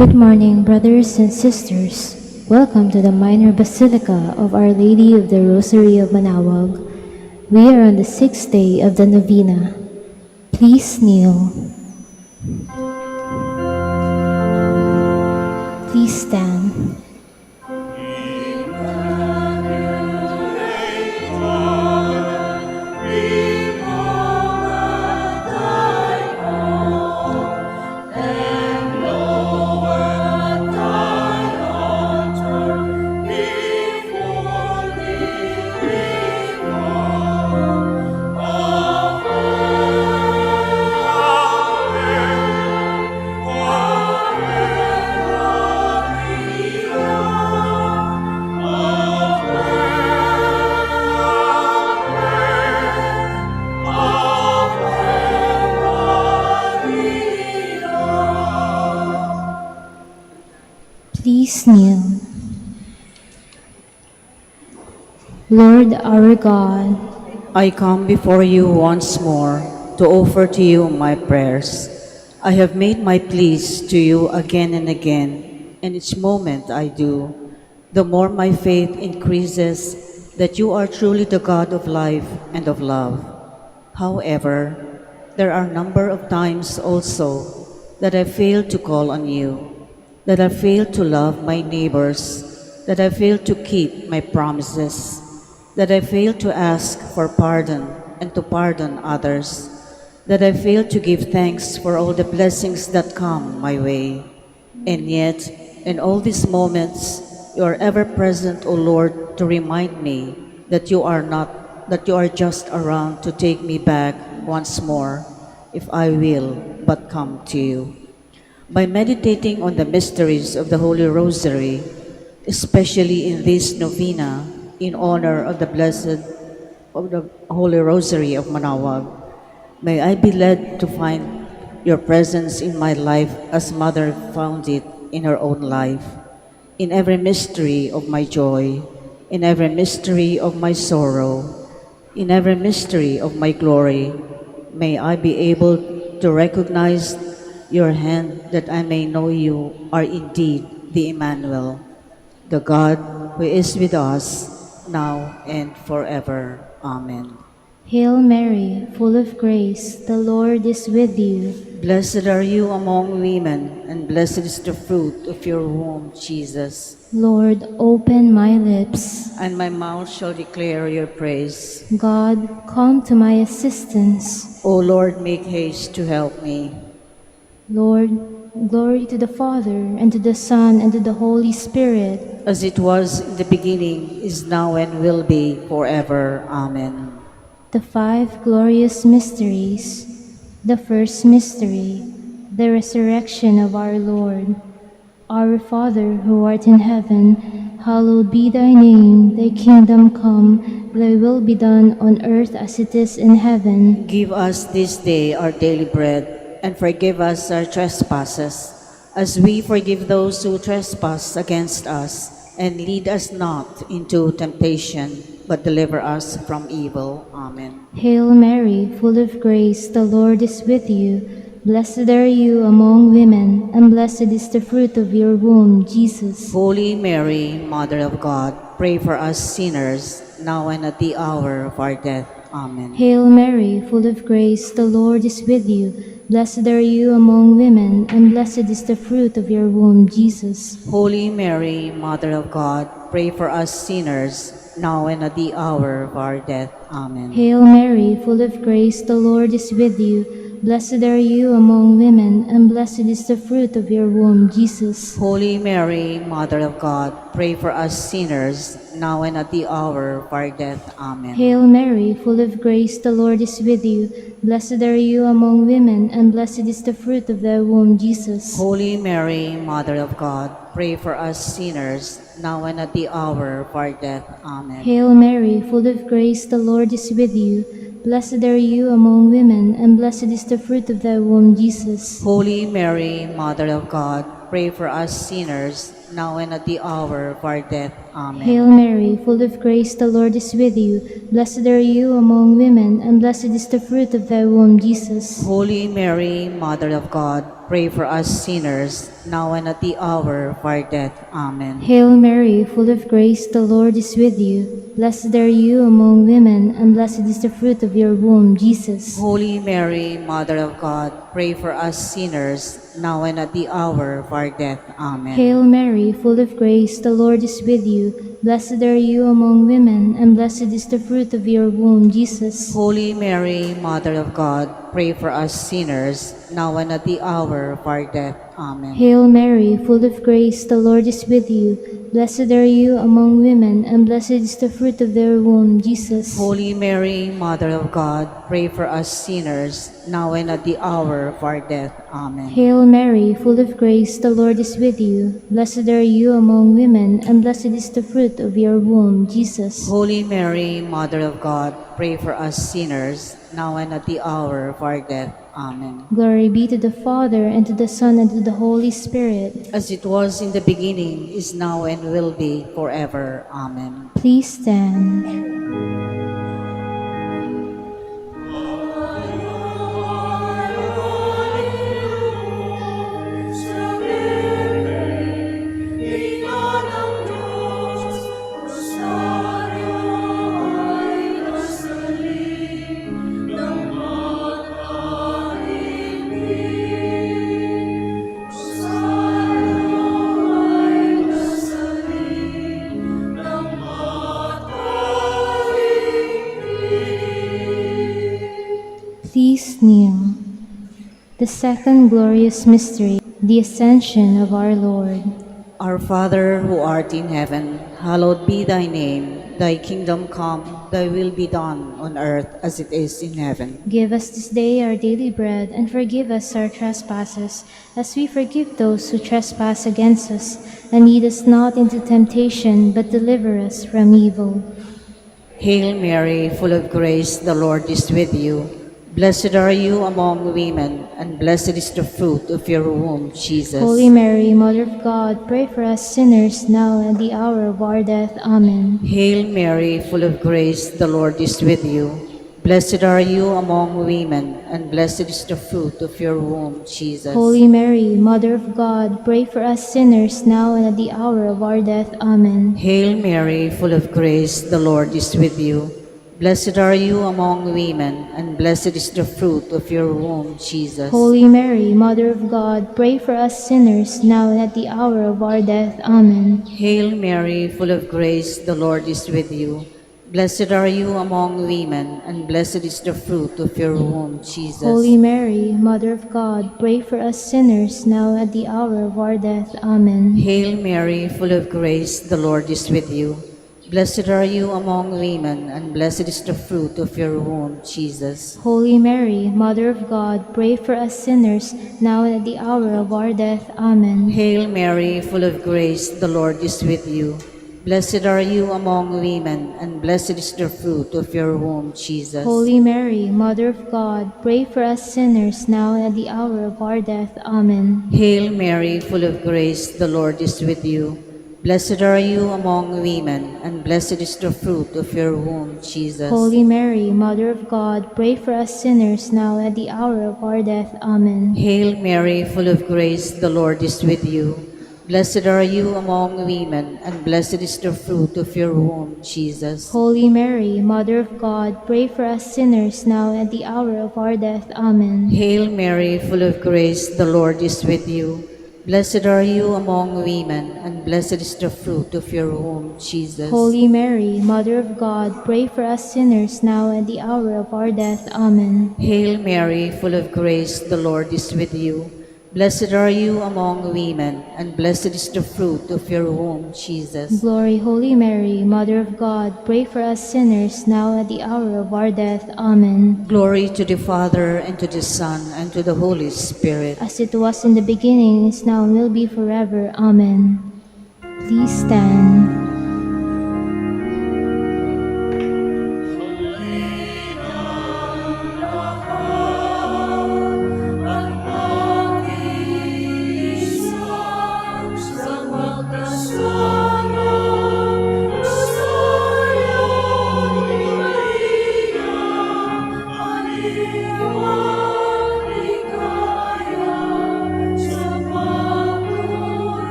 Good morning, brothers and sisters. Welcome to the Minor Basilica of Our Lady of the Rosary of Manaoag. We are on the 6th day of the Novena. Please kneel. Please stand. Please kneel. Lord our God, I come before you once more to offer to you my prayers. I have made my pleas to you again and again, and each moment I do, the more my faith increases that you are truly the God of life and of love. However, there are a number of times also that I fail to call on you, that I fail to love my neighbors, that I fail to keep my promises, that I fail to ask for pardon and to pardon others, that I fail to give thanks for all the blessings that come my way. And yet, in all these moments, you are ever present, O Lord, to remind me that you are just around to take me back once more, if I will but come to you. By meditating on the mysteries of the Holy Rosary, especially in this novena in honor of the Holy Rosary of Manaoag, may I be led to find your presence in my life as Mother found it in her own life, in every mystery of my joy, in every mystery of my sorrow, in every mystery of my glory. May I be able to recognize your hand, that I may know you are indeed the Emmanuel, the God who is with us now and forever. Amen. Hail Mary, full of grace, the Lord is with you. Blessed are you among women, and blessed is the fruit of your womb, Jesus. Lord, open my lips. And my mouth shall declare your praise. God, come to my assistance. O Lord, make haste to help me. Lord, glory to the Father, and to the Son, and to the Holy Spirit. As it was in the beginning, is now, and will be forever. Amen. The five glorious mysteries. The first mystery, the resurrection of our Lord. Our Father, who art in heaven, hallowed be thy name. Thy kingdom come, thy will be done on earth as it is in heaven. Give us this day our daily bread, and forgive us our trespasses, as we forgive those who trespass against us. And lead us not into temptation, but deliver us from evil. Amen. Hail Mary, full of grace, the Lord is with you. Blessed are you among women, and blessed is the fruit of your womb, Jesus. Holy Mary, Mother of God, pray for us sinners, now and at the hour of our death. Amen. Hail Mary, full of grace, the Lord is with you. Blessed are you among women, and blessed is the fruit of your womb, Jesus. Holy Mary, Mother of God, pray for us sinners, now and at the hour of our death. Amen. Hail Mary, full of grace, the Lord is with you. Blessed are you among women, and blessed is the fruit of your womb, Jesus. Holy Mary, Mother of God, pray for us sinners, now and at the hour of our death. Amen. Hail Mary, full of grace, the Lord is with you. Blessed are you among women, and blessed is the fruit of thy womb, Jesus. Holy Mary, Mother of God, pray for us sinners, now and at the hour of our death. Amen. Hail Mary, full of grace, the Lord is with you. Blessed are you among women, and blessed is the fruit of thy womb, Jesus. Holy Mary, Mother of God, pray for us sinners, now and at the hour of our death. Amen. Hail Mary, full of grace, the Lord is with you. Blessed are you among women, and blessed is the fruit of thy womb, Jesus. Holy Mary, Mother of God, pray for us sinners, now and at the hour of our death. Amen. Hail Mary, full of grace, the Lord is with you. Blessed are you among women, and blessed is the fruit of your womb, Jesus. Holy Mary, Mother of God, pray for us sinners, now and at the hour of our death. Amen. Hail Mary, full of grace, the Lord is with you. Blessed are you among women, and blessed is the fruit of your womb, Jesus. Holy Mary, Mother of God, pray for us sinners, now and at the hour of our death. Amen. Hail Mary, full of grace, the Lord is with you. Blessed are you among women, and blessed is the fruit of their womb, Jesus. Holy Mary, Mother of God, pray for us sinners, now and at the hour of our death. Amen. Hail Mary, full of grace, the Lord is with you. Blessed are you among women, and blessed is the fruit of your womb, Jesus. Holy Mary, Mother of God, pray for us sinners, now and at the hour of our death. Amen. Glory be to the Father, and to the Son, and to the Holy Spirit. As it was in the beginning, is now, and will be forever. Amen. Please stand. Please kneel. The second glorious mystery, the Ascension of our Lord. Our Father, who art in heaven, hallowed be thy name. Thy kingdom come, thy will be done on earth as it is in heaven. Give us this day our daily bread, and forgive us our trespasses, as we forgive those who trespass against us. And lead us not into temptation, but deliver us from evil. Hail Mary, full of grace, the Lord is with you. Blessed are you among women, and blessed is the fruit of your womb, Jesus. Holy Mary, Mother of God, pray for us sinners, now and at the hour of our death. Amen. Hail Mary, full of grace, the Lord is with you. Blessed are you among women, and blessed is the fruit of your womb, Jesus. Holy Mary, Mother of God, pray for us sinners, now and at the hour of our death. Amen. Hail Mary, full of grace, the Lord is with you. Blessed are you among women, and blessed is the fruit of your womb, Jesus. Holy Mary, Mother of God, pray for us sinners, now and at the hour of our death. Amen. Hail Mary, full of grace, the Lord is with you. Blessed are you among women, and blessed is the fruit of your womb, Jesus. Holy Mary, Mother of God, pray for us sinners, now at the hour of our death. Amen. Hail Mary, full of grace, the Lord is with you. Blessed are you among women, and blessed is the fruit of your womb, Jesus. Holy Mary, Mother of God, pray for us sinners, now and at the hour of our death. Amen. Hail Mary, full of grace, the Lord is with you. Blessed are you among women, and blessed is the fruit of your womb, Jesus. Holy Mary, Mother of God, pray for us sinners, now and at the hour of our death. Amen. Hail Mary, full of grace, the Lord is with you. Blessed are you among women, and blessed is the fruit of your womb, Jesus. Holy Mary, Mother of God, pray for us sinners, now and at the hour of our death. Amen. Hail Mary, full of grace, the Lord is with you. Blessed are you among women, and blessed is the fruit of your womb, Jesus. Holy Mary, Mother of God, pray for us sinners, now and at the hour of our death. Amen. Hail Mary, full of grace, the Lord is with you. Blessed are you among women, and blessed is the fruit of your womb, Jesus. Holy Mary, Mother of God, pray for us sinners, now and at the hour of our death. Amen. Hail Mary, full of grace, the Lord is with you. Blessed are you among women, and blessed is the fruit of your womb, Jesus. Glory, Holy Mary, Mother of God, pray for us sinners, now at the hour of our death. Amen. Glory to the Father, and to the Son, and to the Holy Spirit. As it was in the beginning, is now, and will be forever. Amen. Please stand.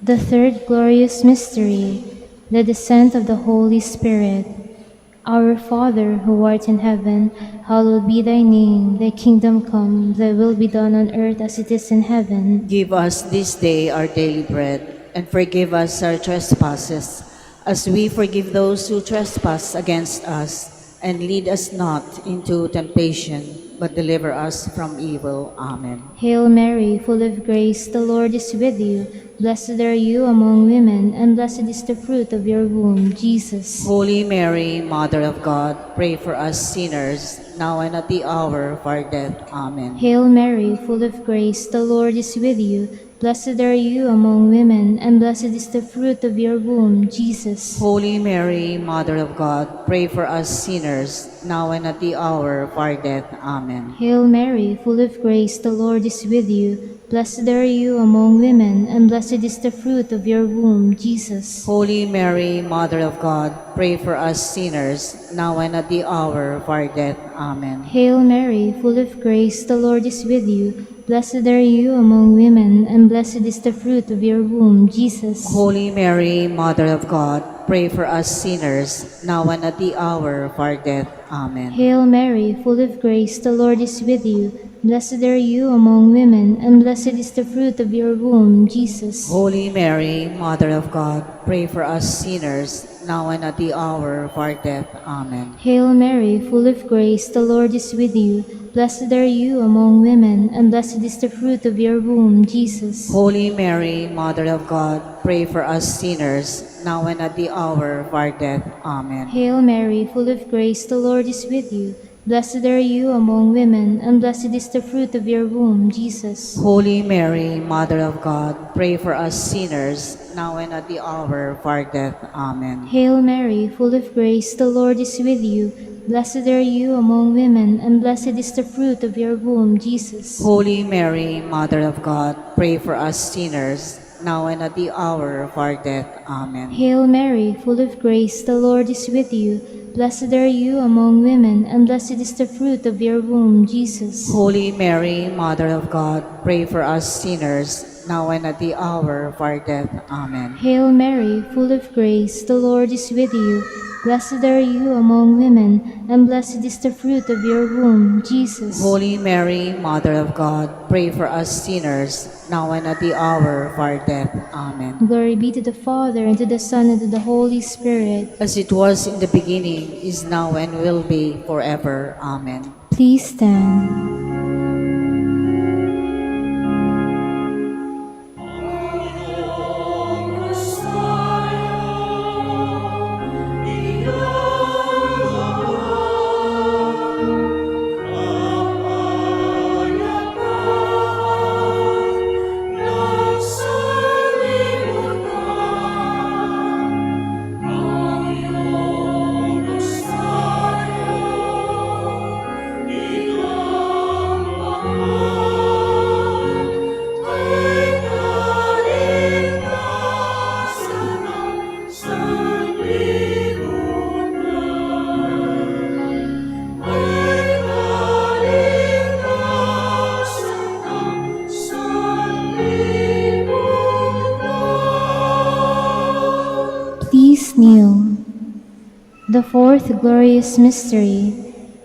The third glorious mystery, the descent of the Holy Spirit. Our Father, who art in heaven, hallowed be thy name. Thy kingdom come, thy will be done on earth as it is in heaven. Give us this day our daily bread, and forgive us our trespasses, as we forgive those who trespass against us. And lead us not into temptation, but deliver us from evil. Amen. Hail Mary, full of grace, the Lord is with you. Blessed are you among women, and blessed is the fruit of your womb, Jesus. Holy Mary, Mother of God, pray for us sinners, now and at the hour of our death. Amen. Hail Mary, full of grace, the Lord is with you. Blessed are you among women, and blessed is the fruit of your womb, Jesus. Holy Mary, Mother of God, pray for us sinners, now and at the hour of our death. Amen. Hail Mary, full of grace, the Lord is with you. Blessed are you among women, and blessed is the fruit of your womb, Jesus. Holy Mary, Mother of God, pray for us sinners, now and at the hour of our death. Amen. Hail Mary, full of grace, the Lord is with you. Blessed are you among women, and blessed is the fruit of your womb, Jesus. Holy Mary, Mother of God, pray for us sinners, now and at the hour of our death. Amen. Hail Mary, full of grace, the Lord is with you. Blessed are you among women, and blessed is the fruit of your womb, Jesus. Holy Mary, Mother of God, pray for us sinners, now and at the hour of our death. Amen. Hail Mary, full of grace, the Lord is with you. Blessed are you among women, and blessed is the fruit of your womb, Jesus. Holy Mary, Mother of God, pray for us sinners, now and at the hour of our death. Amen. Hail Mary, full of grace, the Lord is with you. Blessed are you among women, and blessed is the fruit of your womb, Jesus. Holy Mary, Mother of God, pray for us sinners, now and at the hour of our death. Amen. Hail Mary, full of grace, the Lord is with you. Blessed are you among women, and blessed is the fruit of your womb, Jesus. Holy Mary, Mother of God, pray for us sinners, now and at the hour of our death. Amen. Hail Mary, full of grace, the Lord is with you. Blessed are you among women, and blessed is the fruit of your womb, Jesus. Holy Mary, Mother of God, pray for us sinners, now and at the hour of our death. Amen. Hail Mary, full of grace, the Lord is with you. Blessed are you among women, and blessed is the fruit of your womb, Jesus. Holy Mary, Mother of God, pray for us sinners, now and at the hour of our death. Amen. Glory be to the Father, and to the Son, and to the Holy Spirit. As it was in the beginning, is now, and will be forever. Amen. Please stand. Please kneel. The fourth glorious mystery,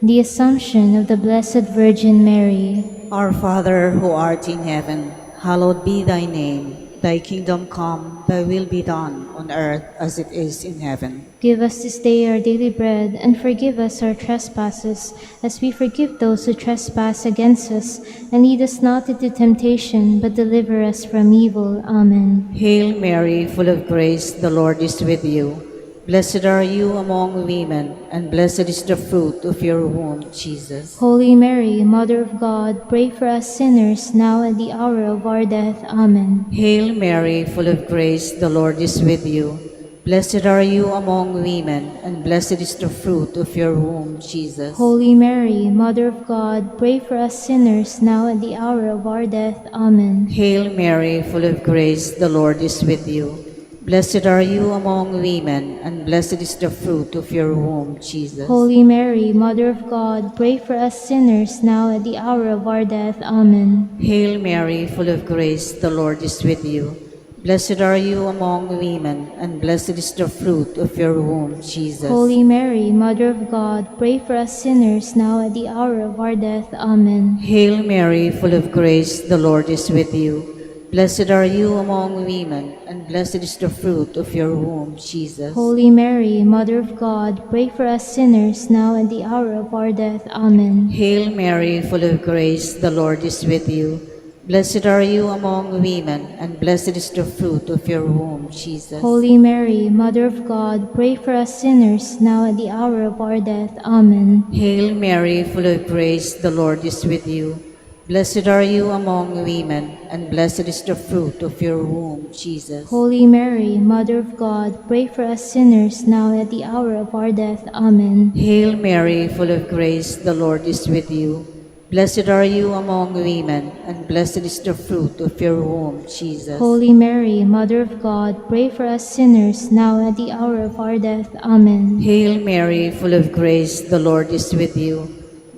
the Assumption of the Blessed Virgin Mary. Our Father, who art in heaven, hallowed be thy name. Thy kingdom come, thy will be done, on earth as it is in heaven. Give us this day our daily bread, and forgive us our trespasses, as we forgive those who trespass against us. And lead us not into temptation, but deliver us from evil. Amen. Hail Mary, full of grace, the Lord is with you. Blessed are you among women, and blessed is the fruit of your womb, Jesus. Holy Mary, Mother of God, pray for us sinners, now and the hour of our death. Amen. Hail Mary, full of grace, the Lord is with you. Blessed are you among women, and blessed is the fruit of your womb, Jesus. Holy Mary, Mother of God, pray for us sinners, now and the hour of our death. Amen. Hail Mary, full of grace, the Lord is with you. Blessed are you among women, and blessed is the fruit of your womb, Jesus. Holy Mary, Mother of God, pray for us sinners, now at the hour of our death. Amen. Hail Mary, full of grace, the Lord is with you. Blessed are you among women, and blessed is the fruit of your womb, Jesus. Holy Mary, Mother of God, pray for us sinners now at the hour of our death. Amen. Hail Mary, full of grace, the Lord is with you. Blessed are you among women, and blessed is the fruit of your womb, Jesus. Holy Mary, Mother of God, pray for us sinners now at the hour of our death. Amen. Hail Mary, full of grace, the Lord is with you. Blessed are you among women, and blessed is the fruit of your womb, Jesus. Holy Mary, Mother of God, pray for us sinners now at the hour of our death. Amen. Hail Mary, full of grace, the Lord is with you. Blessed are you among women, and blessed is the fruit of your womb, Jesus. Holy Mary, Mother of God, pray for us sinners now at the hour of our death. Amen. Hail Mary, full of grace, the Lord is with you. Blessed are you among women, and blessed is the fruit of your womb, Jesus. Holy Mary, Mother of God, pray for us sinners now at the hour of our death. Amen. Hail Mary, full of grace, the Lord is with you.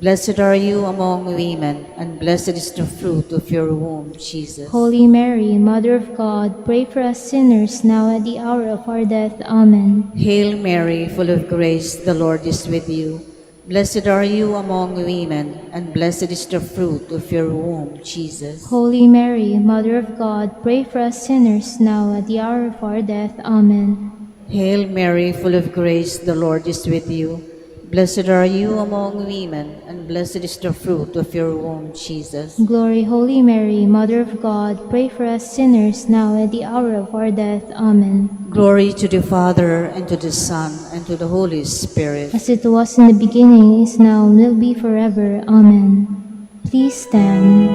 Blessed are you among women, and blessed is the fruit of your womb, Jesus. Holy Mary, Mother of God, pray for us sinners now at the hour of our death. Amen. Hail Mary, full of grace, the Lord is with you. Blessed are you among women, and blessed is the fruit of your womb, Jesus. Holy Mary, Mother of God, pray for us sinners now at the hour of our death. Amen. Hail Mary, full of grace, the Lord is with you. Blessed are you among women, and blessed is the fruit of your womb, Jesus. Glory, Holy Mary, Mother of God, pray for us sinners now at the hour of our death. Amen. Glory to the Father, and to the Son, and to the Holy Spirit. As it was in the beginning, is now, and will be forever. Amen. Please stand.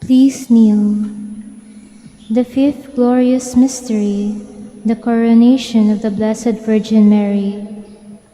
Please kneel. The fifth glorious mystery, the coronation of the Blessed Virgin Mary.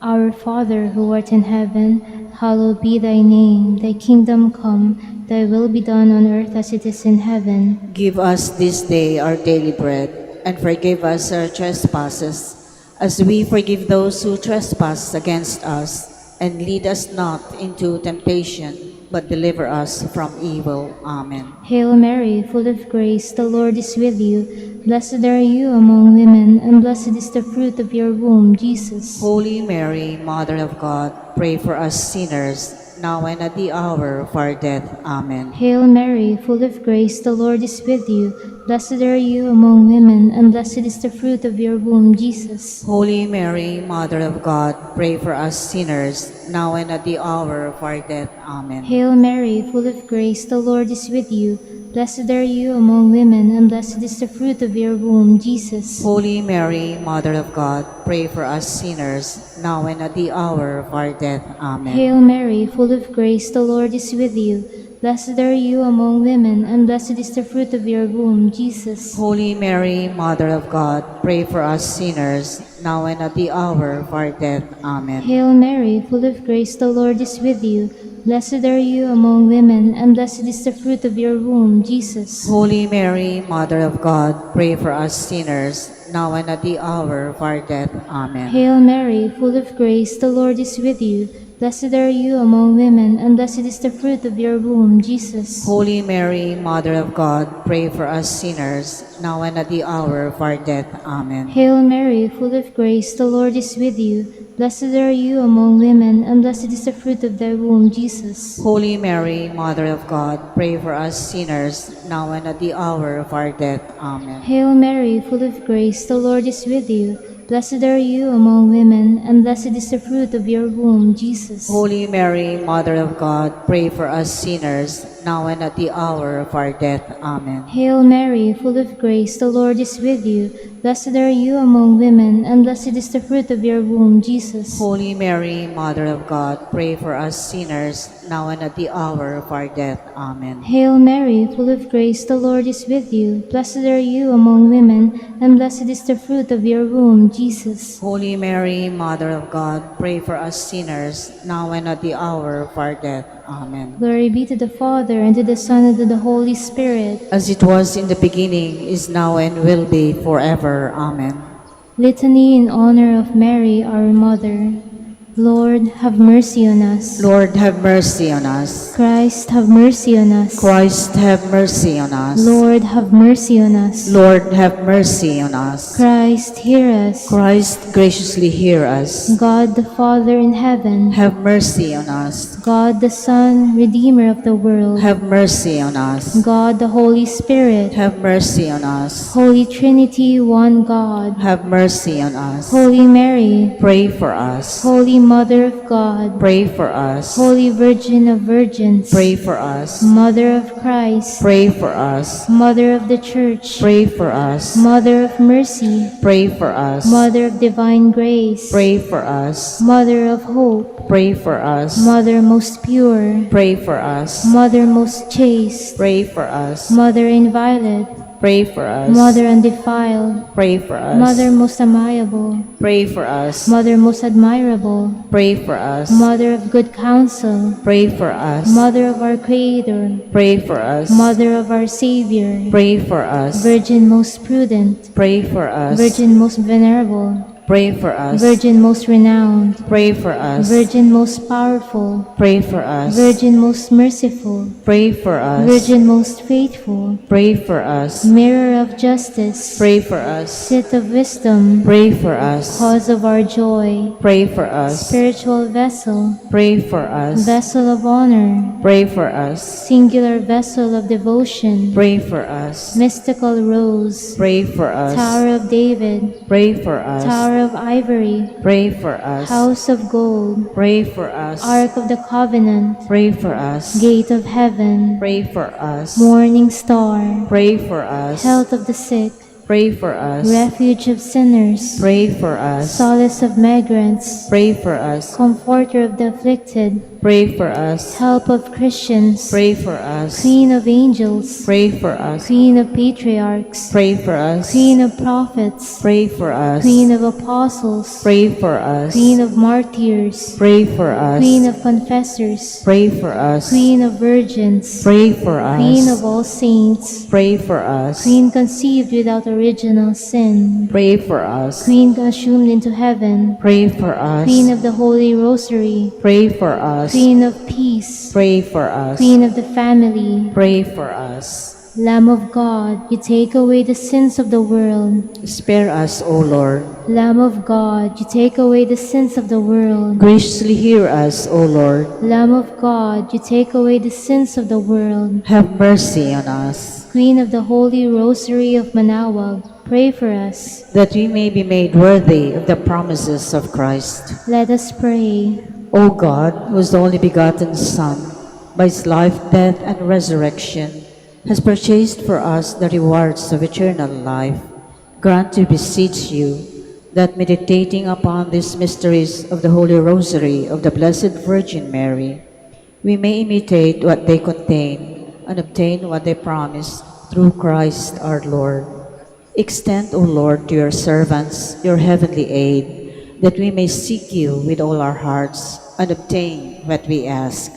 Our Father, who art in heaven, hallowed be thy name. Thy kingdom come, thy will be done on earth as it is in heaven. Give us this day our daily bread, and forgive us our trespasses, as we forgive those who trespass against us. And lead us not into temptation, but deliver us from evil. Amen. Hail Mary, full of grace, the Lord is with you. Blessed are you among women, and blessed is the fruit of your womb, Jesus. Holy Mary, Mother of God, pray for us sinners, now and at the hour of our death. Amen. Hail Mary, full of grace, the Lord is with you. Blessed are you among women, and blessed is the fruit of your womb, Jesus. Holy Mary, Mother of God, pray for us sinners, now and at the hour of our death. Amen. Hail Mary, full of grace, the Lord is with you. Blessed are you among women, and blessed is the fruit of your womb, Jesus. Holy Mary, Mother of God, pray for us sinners, now and at the hour of our death. Amen. Hail Mary, full of grace, the Lord is with you. Blessed are you among women, and blessed is the fruit of your womb, Jesus. Holy Mary, Mother of God, pray for us sinners, now and at the hour of our death. Amen. Hail Mary, full of grace, the Lord is with you. Blessed are you among women, and blessed is the fruit of your womb, Jesus. Holy Mary, Mother of God, pray for us sinners, now and at the hour of our death. Amen. Hail Mary, full of grace, the Lord is with you. Blessed are you among women, and blessed is the fruit of your womb, Jesus. Holy Mary, Mother of God, pray for us sinners, now and at the hour of our death. Amen. Hail Mary, full of grace, the Lord is with you. Blessed are you among women, and blessed is the fruit of thy womb, Jesus. Holy Mary, Mother of God, pray for us sinners, now and at the hour of our death. Amen. Hail Mary, full of grace, the Lord is with you. Blessed are you among women, and blessed is the fruit of your womb, Jesus. Holy Mary, Mother of God, pray for us sinners, now and at the hour of our death. Amen. Hail Mary, full of grace, the Lord is with you. Blessed are you among women, and blessed is the fruit of your womb, Jesus. Holy Mary, Mother of God, pray for us sinners, now and at the hour of our death. Amen. Hail Mary, full of grace, the Lord is with you. Blessed are you among women, and blessed is the fruit of your womb, Jesus. Holy Mary, Mother of God, pray for us sinners, now and at the hour of our death. Amen. Glory be to the Father, and to the Son, and to the Holy Spirit. As it was in the beginning, is now, and will be forever. Amen. Litany in honor of Mary, our Mother. Lord, have mercy on us. Lord, have mercy on us. Christ, have mercy on us. Christ, have mercy on us. Lord, have mercy on us. Lord, have mercy on us. Christ, hear us. Christ, graciously hear us. God the Father in heaven, Have mercy on us. God the Son, Redeemer of the world, Have mercy on us. God the Holy Spirit, Have mercy on us. Holy Trinity, one God, Have mercy on us. Holy Mary, Pray for us. Holy Mother of God, Pray for us. Holy Virgin of Virgins, Pray for us. Mother of Christ, Pray for us. Mother of the Church, Pray for us. Mother of Mercy, Pray for us. Mother of Divine Grace, Pray for us. Mother of Hope, Pray for us. Mother most pure, Pray for us. Mother most chaste, Pray for us. Mother inviolate, Pray for us. Mother undefiled, Pray for us. Mother most amiable, Pray for us. Mother most admirable, Pray for us. Mother of good counsel, Pray for us. Mother of our Creator, Pray for us. Mother of our Savior, Pray for us. Virgin most prudent, Pray for us. Virgin most venerable, Pray for us. Virgin most renowned, Pray for us. Virgin most powerful, Pray for us. Virgin most merciful, Pray for us. Virgin most faithful, Pray for us. Mirror of justice, Pray for us. Seat of wisdom, Pray for us. Cause of our joy, Pray for us. Spiritual vessel, Pray for us. Vessel of honor, Pray for us. Singular vessel of devotion, Pray for us. Mystical rose, Pray for us. Tower of David, Pray for us. Tower of ivory, Pray for us. House of gold, Pray for us. Ark of the covenant, Pray for us. Gate of heaven, Pray for us. Morning star, Pray for us. Health of the sick, Pray for us. Refuge of sinners, Pray for us. Solace of migrants, Pray for us. Comforter of the afflicted, Pray for us. Help of Christians, Pray for us. Queen of angels, Pray for us. Queen of patriarchs, Pray for us. Queen of prophets, Pray for us. Queen of apostles, Pray for us. Queen of martyrs, Pray for us. Queen of confessors, Pray for us. Queen of virgins, Pray for us. Queen of all saints, Pray for us. Queen conceived without original sin, Pray for us. Queen assumed into heaven, Pray for us. Queen of the Holy Rosary, Pray for us. Queen of peace, Pray for us. Queen of the family, Pray for us. Lamb of God, you take away the sins of the world. Spare us, O Lord. Lamb of God, you take away the sins of the world. Graciously hear us, O Lord. Lamb of God, you take away the sins of the world. Have mercy on us, Queen of the Holy Rosary of Manaoag, pray for us. that we may be made worthy of the promises of Christ. Let us pray. O God, whose only begotten Son, by his life, death, and resurrection, has purchased for us the rewards of eternal life, grant, we beseech you, that meditating upon these mysteries of the Holy Rosary of the Blessed Virgin Mary, we may imitate what they contain and obtain what they promise through Christ our Lord. Extend, O Lord, to your servants your heavenly aid, that we may seek you with all our hearts and obtain what we ask.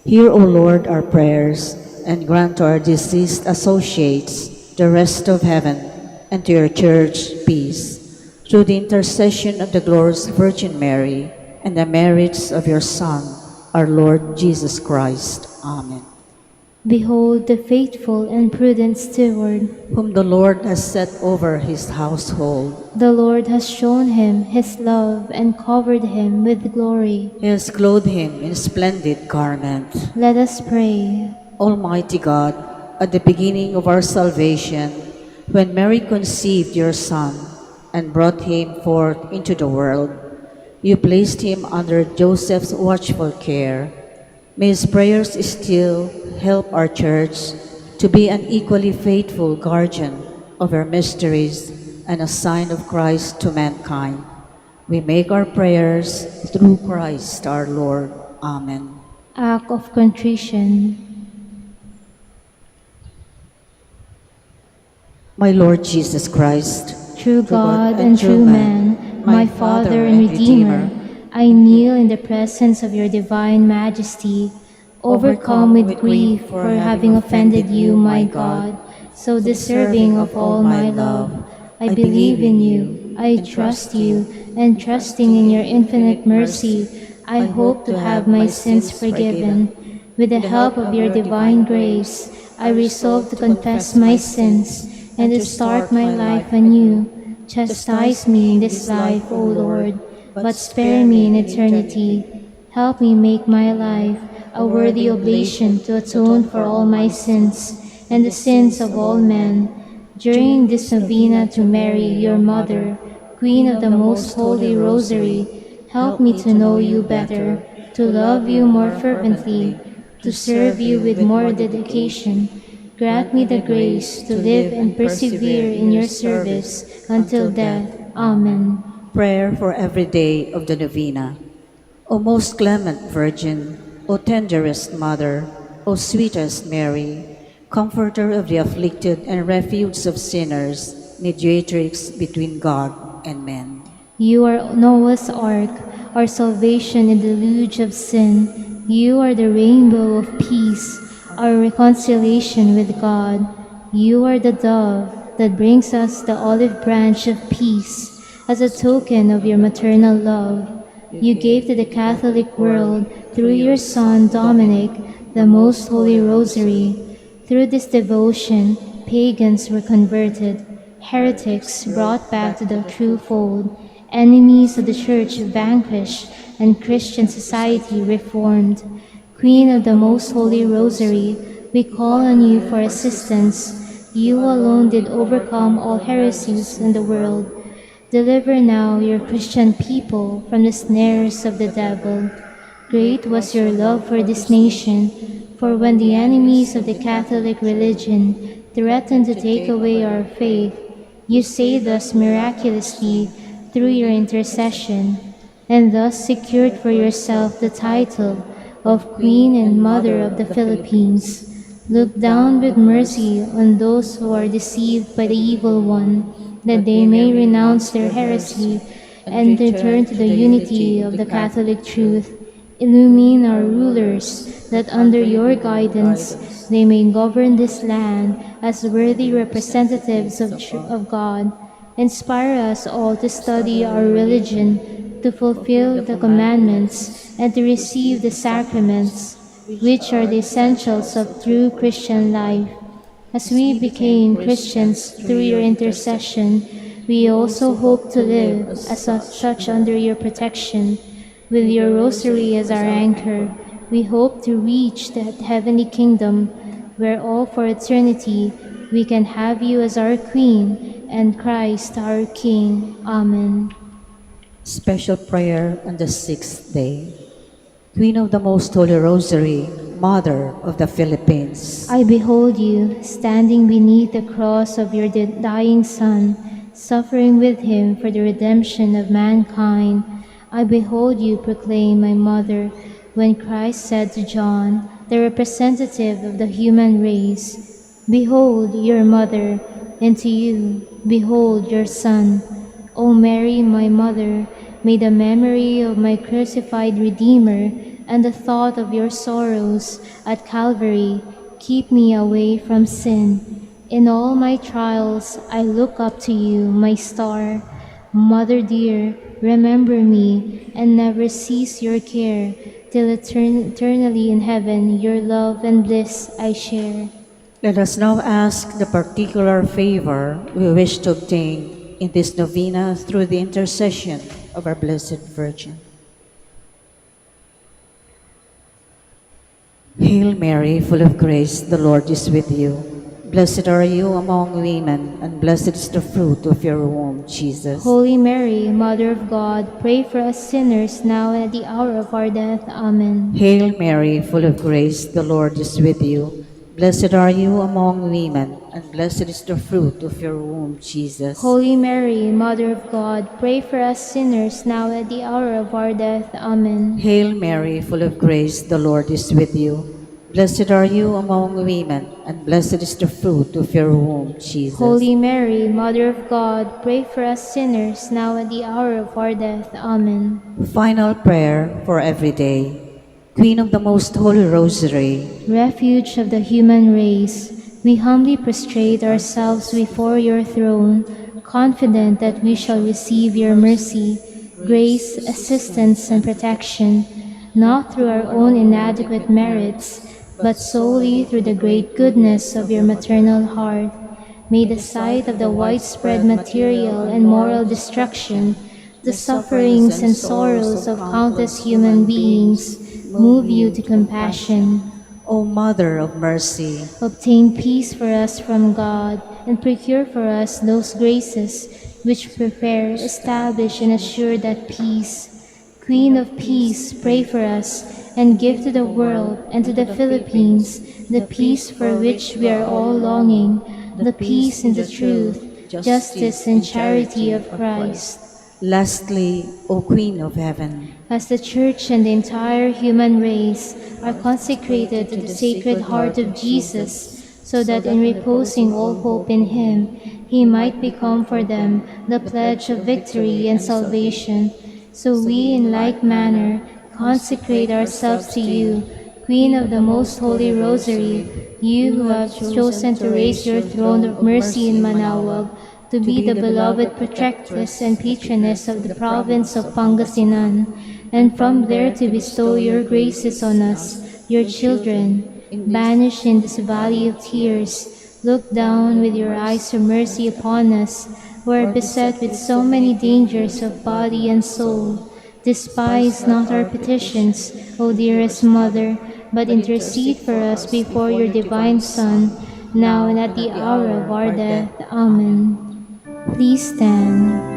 Hear, O Lord, our prayers, and grant to our deceased associates the rest of heaven, and to your church peace. Through the intercession of the glorious Virgin Mary and the merits of your Son, our Lord Jesus Christ. Amen. Behold the faithful and prudent steward. Whom the Lord has set over his household. The Lord has shown him his love and covered him with glory. He has clothed him in splendid garment. Let us pray. Almighty God, at the beginning of our salvation, when Mary conceived your Son, and brought him forth into the world. You placed him under Joseph's watchful care. May his prayers still help our church to be an equally faithful guardian of our mysteries and a sign of Christ to mankind. We make our prayers through Christ our Lord. Amen. Act of contrition. My Lord Jesus Christ, True God and true man, my Father and Redeemer, I kneel in the presence of your divine majesty, overcome with grief for having offended you, my God, so deserving of all my love. I believe in you, I trust you, and trusting in your infinite mercy, I hope to have my sins forgiven. With the help of your divine grace, I resolve to confess my sins and to start my life anew. Chastise me in this life, O Lord, but spare me in eternity. Help me make my life a worthy oblation to atone for all my sins and the sins of all men. During this novena to Mary, your Mother, Queen of the Most Holy Rosary, help me to know you better, to love you more fervently, to serve you with more dedication. Grant me the grace to live and persevere in your service until death. Amen. prayer for every day of the novena. O most clement Virgin, O tenderest Mother, O sweetest Mary, Comforter of the afflicted and refuge of sinners, mediatrix between God and men. You are Noah's ark, our salvation in the deluge of sin. You are the rainbow of peace, our reconciliation with God. You are the dove that brings us the olive branch of peace as a token of your maternal love. You gave to the Catholic world, through your Son Dominic, the Most Holy Rosary. Through this devotion, pagans were converted, heretics brought back to the true fold, enemies of the Church vanquished, and Christian society reformed. Queen of the Most Holy Rosary, we call on you for assistance. You alone did overcome all heresies in the world. Deliver now your Christian people from the snares of the devil. Great was your love for this nation, for when the enemies of the Catholic religion threatened to take away our faith, you saved us miraculously through your intercession, and thus secured for yourself the title of Queen and Mother of the Philippines. Look down with mercy on those who are deceived by the evil one, that they may renounce their heresy and return to the unity of the Catholic truth. Illumine our rulers, that under your guidance they may govern this land as worthy representatives of God. Inspire us all to study our religion, to fulfill the commandments, and to receive the sacraments, which are the essentials of true Christian life. As we became Christians through your intercession, we also hope to live as such under your protection. With your rosary as our anchor, we hope to reach that heavenly kingdom where all for eternity we can have you as our Queen and Christ our King. Amen. Special prayer on the sixth day. Queen of the Most Holy Rosary, Mother of the Philippines, I behold you standing beneath the cross of your dying Son, suffering with him for the redemption of mankind. I behold you proclaim, my Mother, when Christ said to John, the representative of the human race, behold your Mother, and to you, behold your Son. O Mary, my Mother, may the memory of my crucified Redeemer and the thought of your sorrows at Calvary keep me away from sin. In all my trials, I look up to you, my star. Mother dear, remember me and never cease your care, till eternally in heaven your love and bliss I share. let us now ask the particular favor we wish to obtain in this novena through the intercession of our Blessed Virgin. Hail Mary, full of grace, the Lord is with you. Blessed are you among women, and blessed is the fruit of your womb, Jesus. Holy Mary, Mother of God, pray for us sinners now and at the hour of our death. Amen. Hail Mary, full of grace, the Lord is with you. Blessed are you among women, and blessed is the fruit of your womb, Jesus. Holy Mary, Mother of God, pray for us sinners now and at the hour of our death. Amen. Hail Mary, full of grace, the Lord is with you. Blessed are you among women, and blessed is the fruit of your womb, Jesus. Holy Mary, Mother of God, pray for us sinners now at the hour of our death. Amen. Final prayer for every day. Queen of the Most Holy Rosary, Refuge of the human race, we humbly prostrate ourselves before your throne, confident that we shall receive your mercy, grace, assistance, and protection, not through our own inadequate merits, but solely through the great goodness of your maternal heart. May the sight of the widespread material and moral destruction, the sufferings and sorrows of countless human beings, move you to compassion. O Mother of Mercy, Obtain peace for us from God, and procure for us those graces which prepare, establish, and assure that peace. Queen of Peace, pray for us, and give to the world and to the Philippines the peace for which we are all longing, the peace and the truth, justice and charity of Christ. lastly, O Queen of Heaven, As the Church and the entire human race are consecrated to the Sacred Heart of Jesus, so that in reposing all hope in Him, He might become for them the pledge of victory and salvation, so we in like manner consecrate ourselves to you, Queen of the Most Holy Rosary, you who have chosen to raise your throne of mercy in Manaoag, to be the beloved protectress and patroness of the province of Pangasinan, and from there to bestow your graces on us, your children. Banished in this valley of tears, look down with your eyes of mercy upon us, who are beset with so many dangers of body and soul. Despise not our petitions, O dearest Mother, but intercede for us before your divine Son, now and at the hour of our death. Amen. Please stand.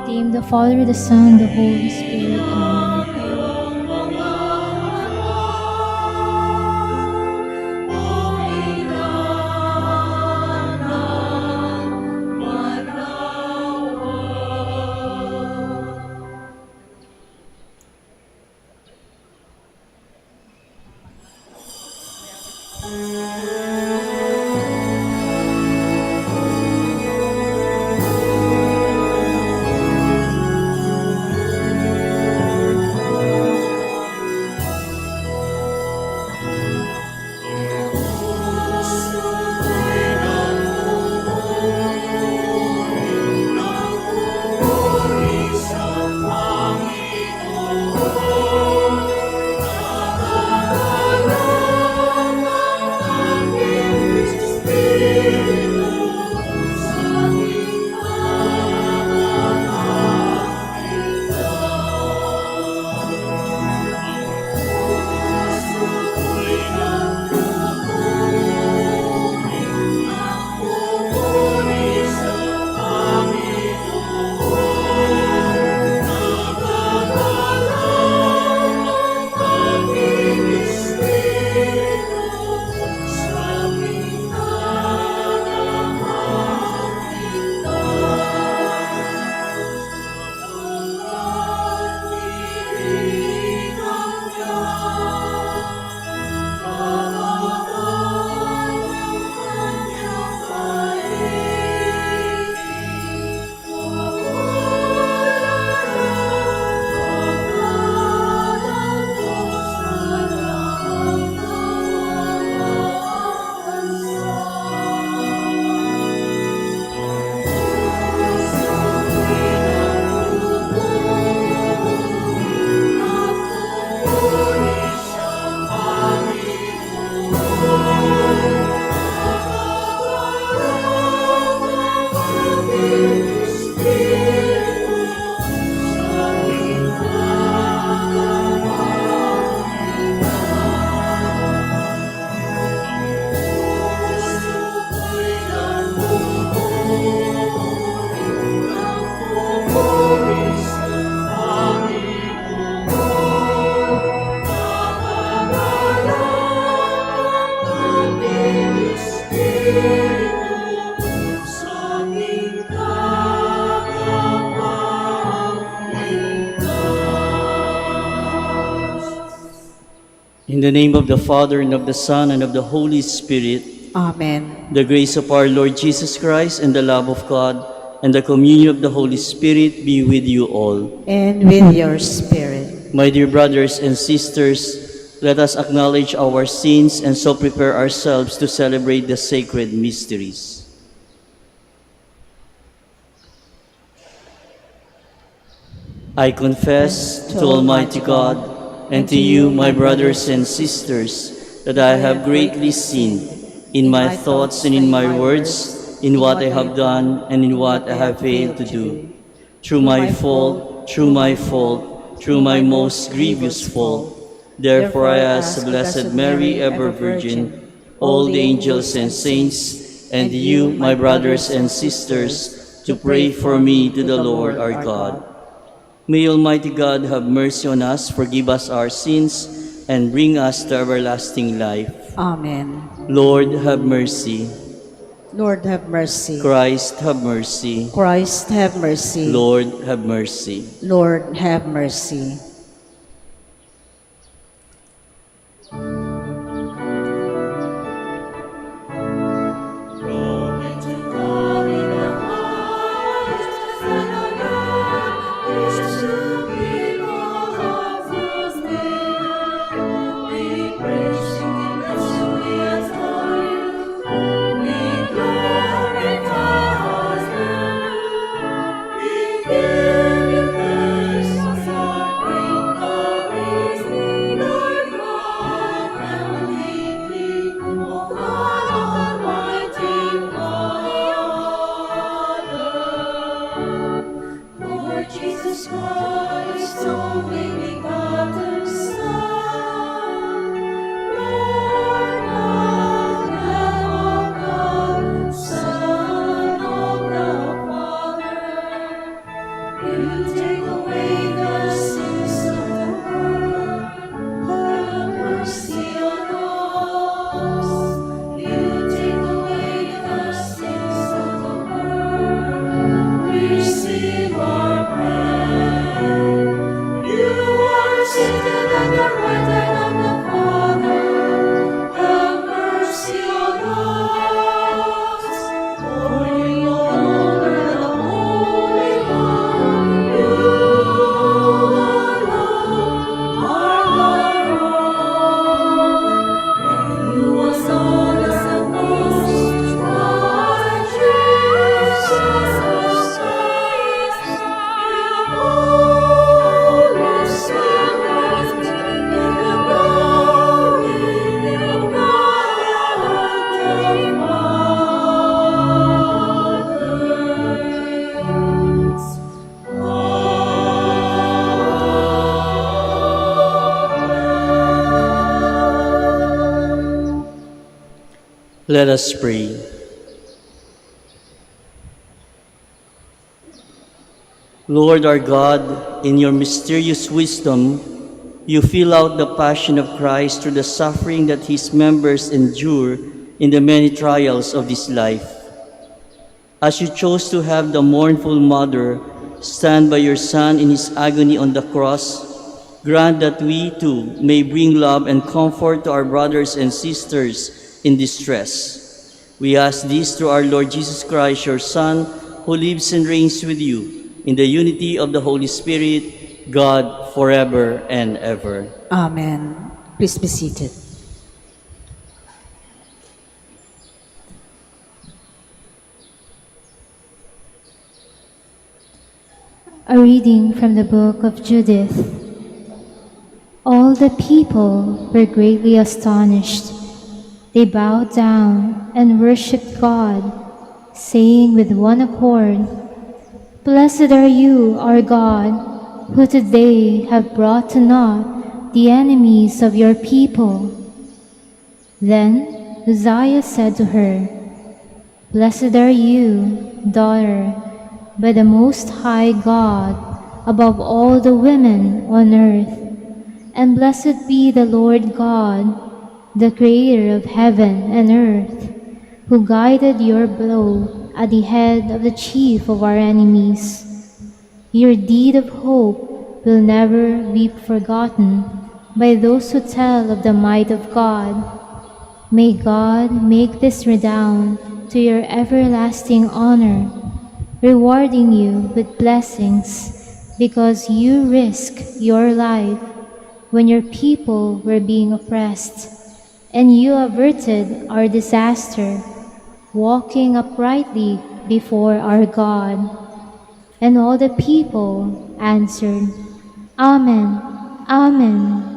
Name the Father, the Son, the Holy Spirit. Amen. In the name of the Father, and of the Son, and of the Holy Spirit, Amen. the grace of our Lord Jesus Christ, and the love of God, and the communion of the Holy Spirit be with you all. And with your spirit. My dear brothers and sisters, let us acknowledge our sins and so prepare ourselves to celebrate the sacred mysteries. I confess to Almighty God and to you, my brothers and sisters, that I have greatly sinned in my thoughts and in my words, in what I have done and in what I have failed to do. Through my fault, through my most grievous fault. Therefore I ask the Blessed Mary, ever Virgin, all the angels and saints, and you, my brothers and sisters, to pray for me to the Lord our God. May Almighty God have mercy on us, forgive us our sins, and bring us to everlasting life. Amen. Lord, have mercy. Lord, have mercy. Christ, have mercy. Christ, have mercy. Lord, have mercy. Lord, have mercy. Let us pray. Lord our God, in your mysterious wisdom, you fill out the passion of Christ through the suffering that his members endure in the many trials of this life. As you chose to have the mournful mother stand by your Son in his agony on the cross, grant that we too may bring love and comfort to our brothers and sisters in distress. We ask this through our Lord Jesus Christ, your Son, who lives and reigns with you in the unity of the Holy Spirit, God, forever and ever. Amen. Please be seated. A reading from the book of Judith. All the people were greatly astonished. They bowed down and worshipped God, saying with one accord, "Blessed are you, our God, who today have brought to naught the enemies of your people." Then Uzziah said to her, "Blessed are you, daughter, by the Most High God, above all the women on earth, and blessed be the Lord God, the Creator of heaven and earth, who guided your blow at the head of the chief of our enemies. Your deed of hope will never be forgotten, by those who tell of the might of God. May God make this redound to your everlasting honor, rewarding you with blessings because you risked your life when your people were being oppressed, and you averted our disaster, walking uprightly before our God. And all the people answered, Amen, Amen.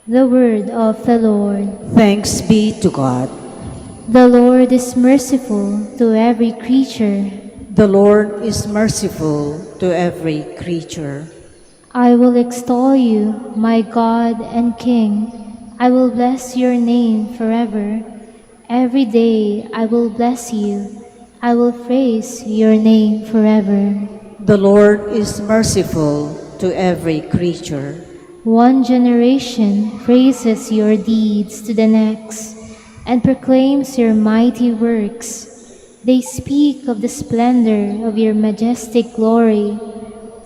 The word of the Lord. Thanks be to God. The Lord is merciful to every creature. The Lord is merciful to every creature. I will extol you, my God and King. I will bless your name forever. Every day I will bless you. I will praise your name forever. The Lord is merciful to every creature. One generation praises your deeds to the next and proclaims your mighty works. They speak of the splendor of your majestic glory,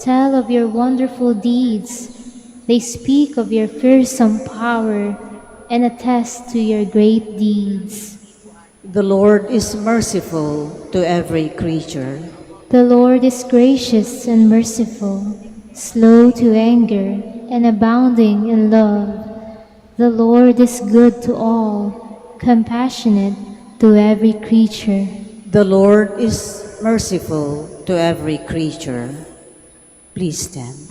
tell of your wonderful deeds. They speak of your fearsome power and attest to your great deeds. The Lord is merciful to every creature. The Lord is gracious and merciful, slow to anger, and abounding in love. The Lord is good to all, compassionate to every creature. The Lord is merciful to every creature. Please stand.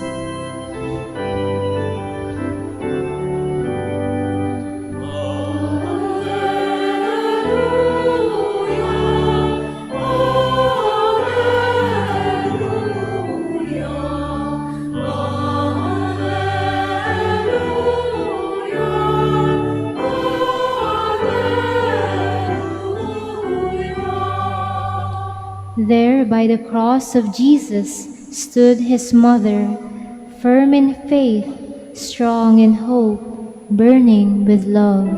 There by the cross of Jesus stood his mother, firm in faith, strong in hope, burning with love.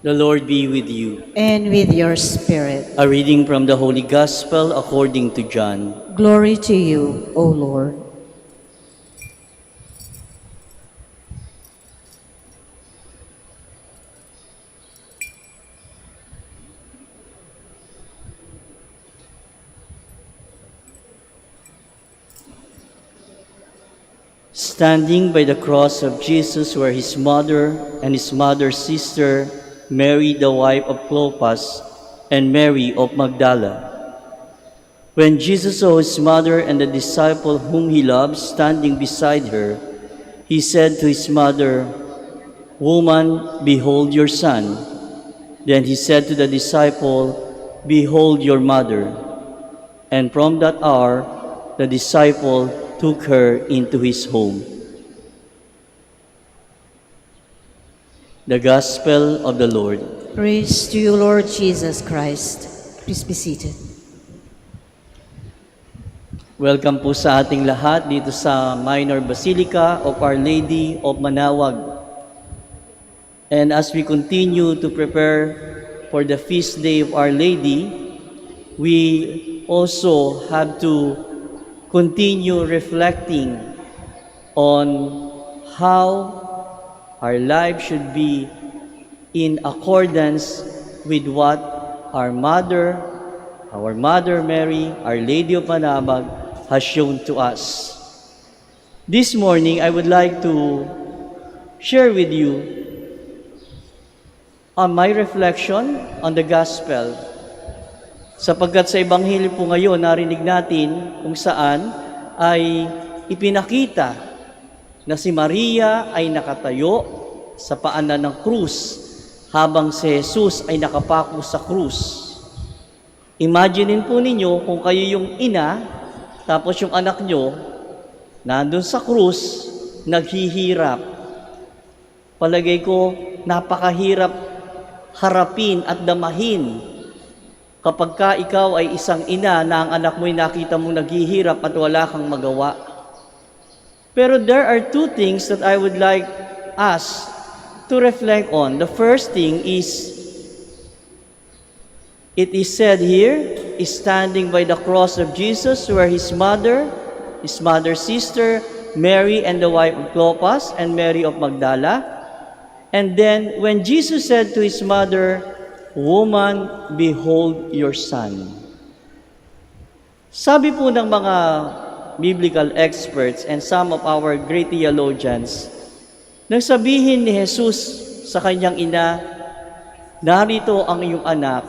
The Lord be with you. And with your spirit. A reading from the Holy Gospel according to John. Glory to you, O Lord. Standing by the cross of Jesus were his mother and his mother's sister, Mary the wife of Clopas, and Mary of Magdala. When Jesus saw his mother and the disciple whom he loved standing beside her, he said to his mother, "Woman, behold your son." Then he said to the disciple, "Behold your mother." And from that hour, the disciple took her into his home. The Gospel of the Lord. Praise to you, Lord Jesus Christ. Please be seated. Welcome po sa ating lahat dito sa Minor Basilica of Our Lady of Manaoag. And as we continue to prepare for the feast day of Our Lady, we also have to continue reflecting on how our life should be in accordance with what our Mother Mary, Our Lady of Manaoag, has shown to us. This morning, I would like to share with you on my reflection on the Gospel. Sapagkat sa Ebanghelyo po ngayon, narinig natin kung saan ay ipinakita na si Maria ay nakatayo sa paanan ng krus habang si Jesus ay nakapako sa krus. Imaginin po ninyo kung kayo yung ina, tapos yung anak nyo nandun sa krus, naghihirap. Palagay ko, napakahirap harapin at damahin kapag ka ikaw ay isang ina na ang anak mo'y nakita mong naghihirap at wala kang magawa. Pero there are two things that I would like us to reflect on. The first thing is, it is said here, is standing by the cross of Jesus where his mother's sister, Mary and the wife of Clopas, and Mary of Magdala. And then when Jesus said to his mother, "Woman, behold your son." Sabi po ng mga biblical experts and some of our great theologians, nang sabihin ni Jesus sa kanyang ina, "Narito ang iyong anak,"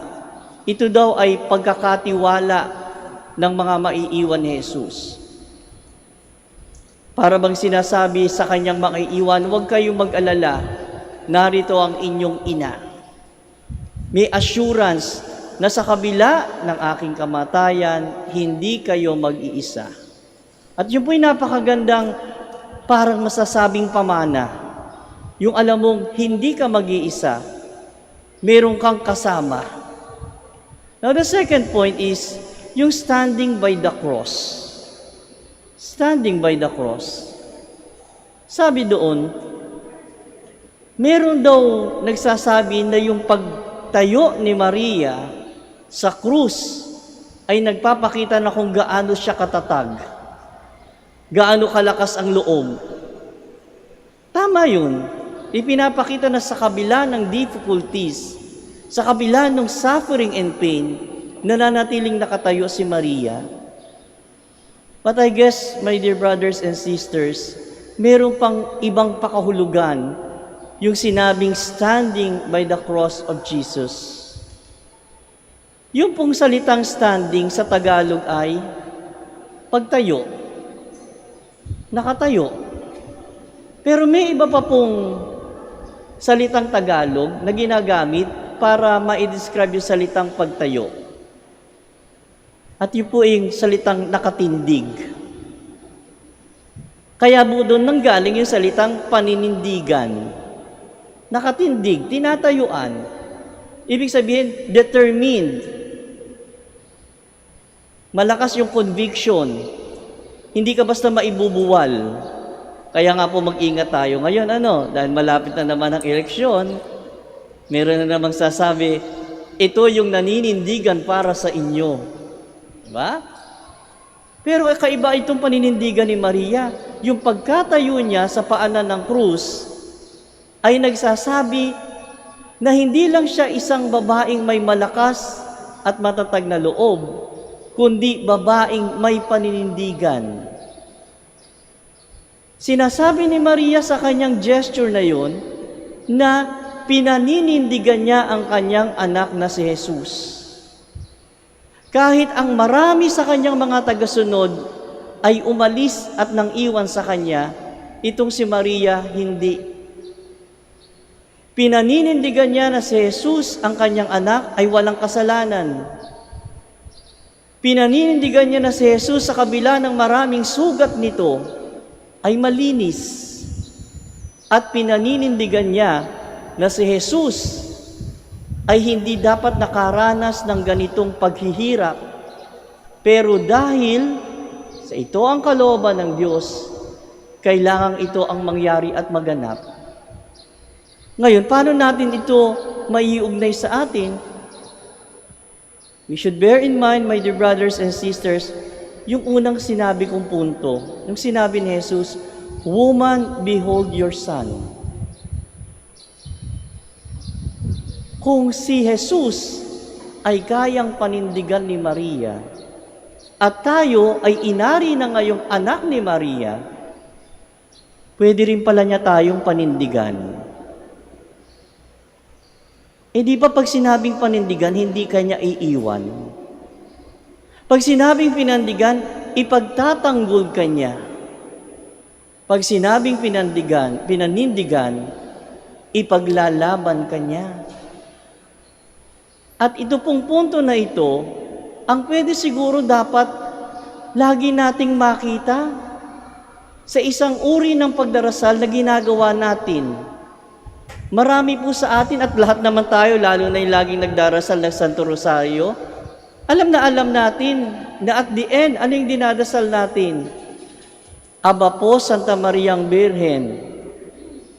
ito daw ay pagkakatiwala ng mga maiiwan ni Jesus. Para bang sinasabi sa kanyang maiiwan, "Huwag kayong mag-alala, narito ang inyong ina." May assurance na sa kabila ng aking kamatayan, hindi kayo mag-iisa. At yun po'y napakagandang parang masasabing pamana. Yung alam mong hindi ka mag-iisa, meron kang kasama. Now the second point is yung standing by the cross. Standing by the cross. Sabi doon, meron daw nagsasabi na yung pagtayo ni Maria sa krus ay nagpapakita na kung gaano siya katatag, gaano kalakas ang loob. Tama yun. Ipinapakita na sa kabila ng difficulties, sa kabila ng suffering and pain, nananatiling nakatayo si Maria. But I guess, my dear brothers and sisters, meron pang ibang pakahulugan yung sinabing standing by the cross of Jesus. Yung pong salitang standing sa Tagalog ay pagtayo, nakatayo. Pero may iba pa pong salitang Tagalog na ginagamit para ma-describe yung salitang pagtayo. At yun po yung salitang nakatindig. Kaya po doon nanggaling yung salitang paninindigan. Nakatindig, tinatayuan. Ibig sabihin, determined. Malakas yung conviction. Hindi ka basta maibubuwal. Kaya nga po mag-ingat tayo ngayon, dahil malapit na naman ang eleksyon, meron na namang sasabi, ito yung naninindigan para sa inyo. Diba? Pero kaiba itong paninindigan ni Maria. Yung pagkatayo niya sa paanan ng krus ay nagsasabi na hindi lang siya isang babaeng may malakas at matatag na loob, kundi babaeng may paninindigan. Sinasabi ni Maria sa kanyang gesture na yun na pinaninindigan niya ang kanyang anak na si Jesus. Kahit ang marami sa kanyang mga tagasunod ay umalis at nang iwan sa kanya, itong si Maria hindi. Pinaninindigan niya na si Jesus, ang kanyang anak, ay walang kasalanan. Pinaninindigan niya na si Jesus sa kabila ng maraming sugat nito ay malinis. At pinaninindigan niya na si Jesus ay hindi dapat nakaranas ng ganitong paghihirap. Pero dahil sa ito ang kalooban ng Diyos, kailangan ito ang mangyari at maganap. Ngayon, paano natin ito maiugnay sa atin? We should bear in mind, my dear brothers and sisters, yung unang sinabi kong punto. Yung sinabi ni Jesus, "Woman, behold your son." Kung si Jesus ay kayang panindigan ni Maria at tayo ay inari na ngayong anak ni Maria, pwede rin pala niya tayong panindigan. Di ba pag sinabing panindigan, hindi kanya iiwan? Pag sinabing pinandigan, ipagtatanggol kanya. Pag sinabing pinanindigan, ipaglalaban kanya. At ito pong punto na ito, ang pwede siguro dapat lagi nating makita sa isang uri ng pagdarasal na ginagawa natin Marami po sa atin at lahat naman tayo, lalo na yung laging nagdarasal ng Santo Rosario, alam natin na at the end, ano yung dinadasal natin? Aba po, Santa Mariang Birhen.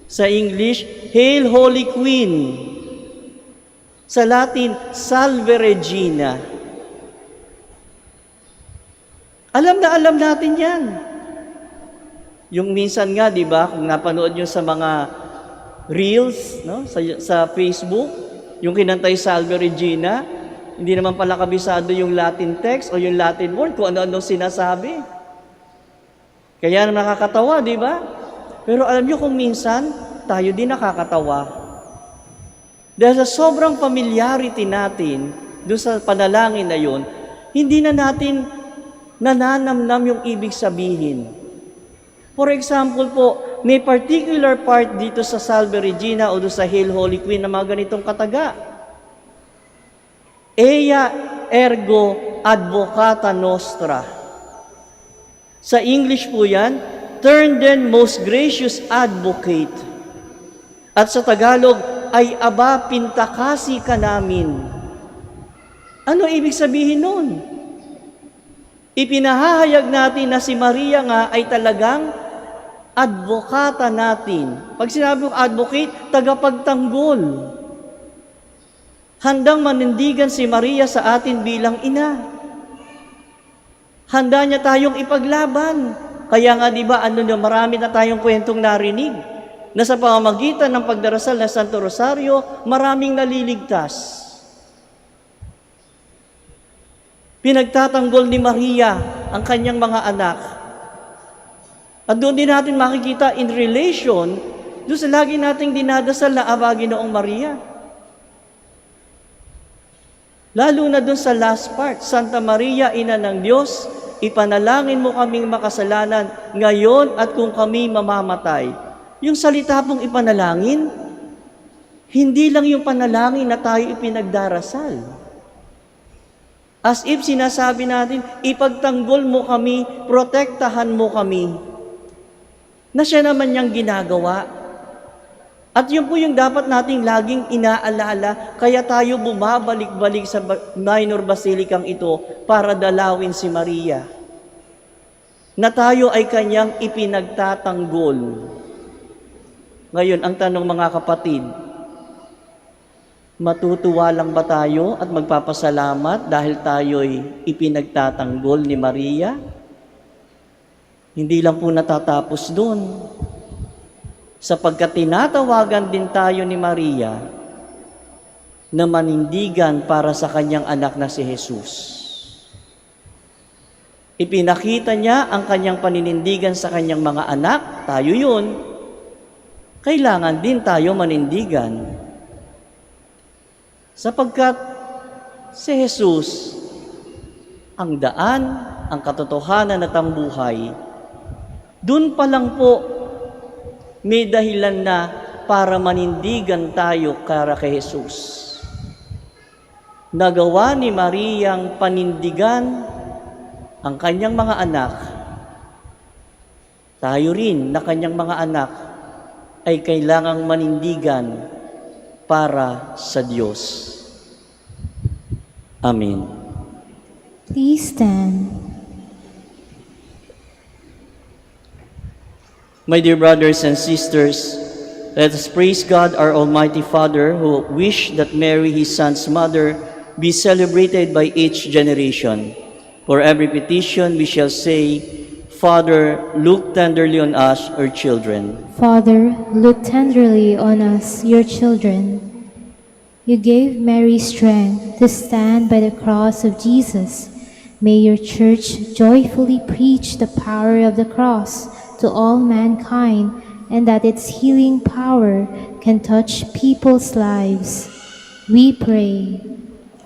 Sa English, Hail Holy Queen. Sa Latin, Salve Regina. Alam natin yan. Yung minsan nga, di ba, kung napanood nyo sa mga reels, no? sa Facebook, yung kinantay Salve Regina, hindi naman pala kabisado yung Latin text o yung Latin word kung ano-ano sinasabi. Kaya nakakatawa, di ba? Pero alam nyo kung minsan, tayo din nakakatawa. Dahil sa sobrang familiarity natin doon sa panalangin na yun, hindi na natin nananamnam yung ibig sabihin. For example po, may particular part dito sa Salve Regina o doon sa Hail Holy Queen na mga ganitong kataga. Ea ergo advocata nostra. Sa English po yan, turn then most gracious advocate. At sa Tagalog, ay aba pintakasi ka namin. Ano ibig sabihin nun? Ipinahahayag natin na si Maria nga ay talagang advokata natin. Pag sinabi kong advocate, tagapagtanggol. Handang manindigan si Maria sa atin bilang ina. Handa niya tayong ipaglaban. Kaya nga di ba, marami na tayong kwentong narinig na sa pamamagitan ng pagdarasal ng Santo Rosario, maraming naliligtas. Pinagtatanggol ni Maria ang kanyang mga anak. At doon din natin makikita in relation doon sa lagi nating dinadasal na Aba Ginoong Maria. Lalo na doon sa last part, Santa Maria, Ina ng Diyos, ipanalangin mo kaming makasalanan ngayon at kung kami mamamatay. Yung salita pong ipanalangin, hindi lang yung panalangin na tayo ipinagdarasal. As if sinasabi natin, ipagtanggol mo kami, protektahan mo kami. Na siya naman niyang ginagawa. At yun po yung dapat nating laging inaalala, kaya tayo bumabalik-balik sa minor basilicang ito para dalawin si Maria. Na tayo ay kanyang ipinagtatanggol. Ngayon, ang tanong mga kapatid, matutuwa lang ba tayo at magpapasalamat dahil tayo'y ipinagtatanggol ni Maria? Hindi lang po natatapos doon. Sapagkat tinatawagan din tayo ni Maria na manindigan para sa kanyang anak na si Jesus. Ipinakita niya ang kanyang paninindigan sa kanyang mga anak, tayo yun. Kailangan din tayo manindigan. Sapagkat si Jesus, ang daan, ang katotohanan at ang buhay, dun pa lang po may dahilan na para manindigan tayo para kay Jesus. Nagawa ni Mariang panindigan ang kanyang mga anak. Tayo rin na kanyang mga anak ay kailangang manindigan para sa Diyos. Amen. Please stand. My dear brothers and sisters, let us praise God, our Almighty Father, who wished that Mary, His Son's mother, be celebrated by each generation. For every petition we shall say, Father, look tenderly on us, our children. Father, look tenderly on us, your children. You gave Mary strength to stand by the cross of Jesus. May your church joyfully preach the power of the cross to all mankind, and that its healing power can touch people's lives. We pray.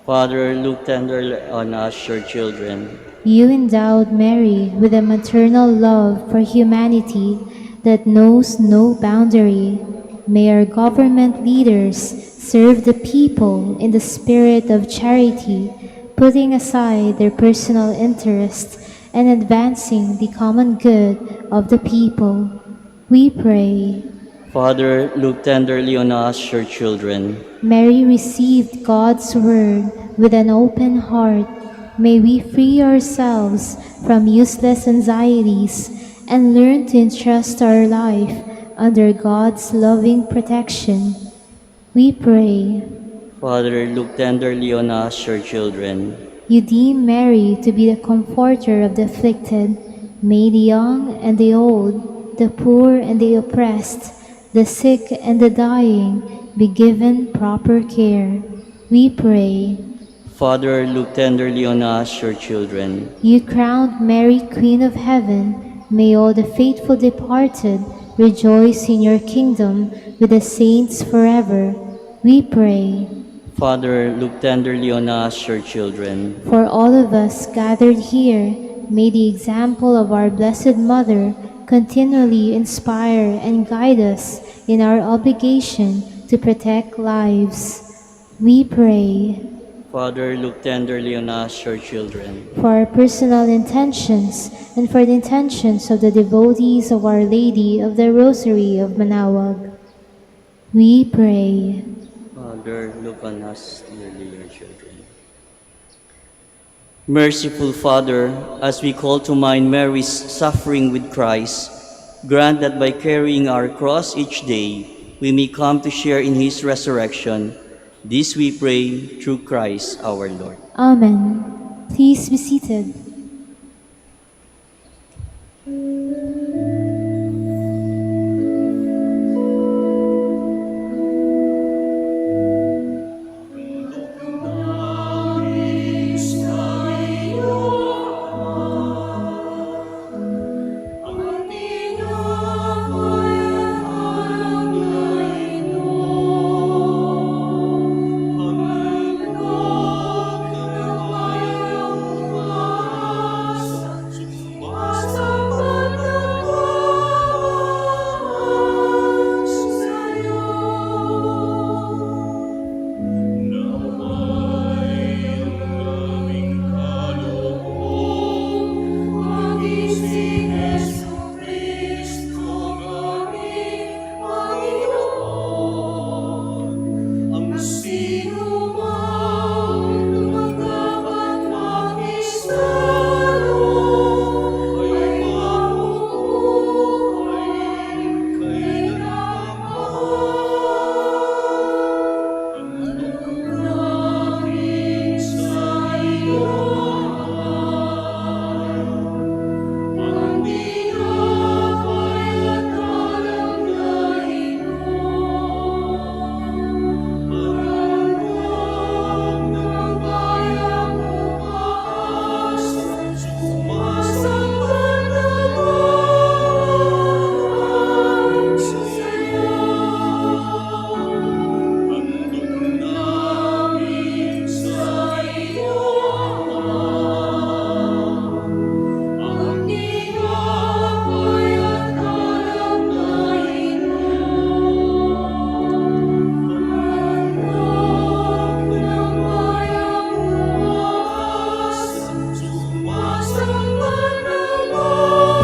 Father, look tenderly on us, your children. You endowed Mary with a maternal love for humanity that knows no boundary. May our government leaders serve the people in the spirit of charity, putting aside their personal interests and advancing the common good of the people. We pray. Father, look tenderly on us, your children. Mary received God's word with an open heart. May we free ourselves from useless anxieties and learn to entrust our life under God's loving protection. We pray. Father, look tenderly on us, your children. You deem Mary to be the comforter of the afflicted. May the young and the old, the poor and the oppressed, the sick and the dying be given proper care. We pray. Father, look tenderly on us, your children. You crowned Mary Queen of Heaven. May all the faithful departed rejoice in your kingdom with the saints forever. We pray. Father, look tenderly on us, your children. For all of us gathered here, may the example of our Blessed Mother continually inspire and guide us in our obligation to protect lives. We pray. Father, look tenderly on us, your children. For our personal intentions and for the intentions of the devotees of Our Lady of the Rosary of Manaoag, we pray. Father, look on us, dearly, your children. Merciful Father, as we call to mind Mary's suffering with Christ, grant that by carrying our cross each day, we may come to share in his resurrection. This we pray through Christ our Lord. Amen. Please be seated.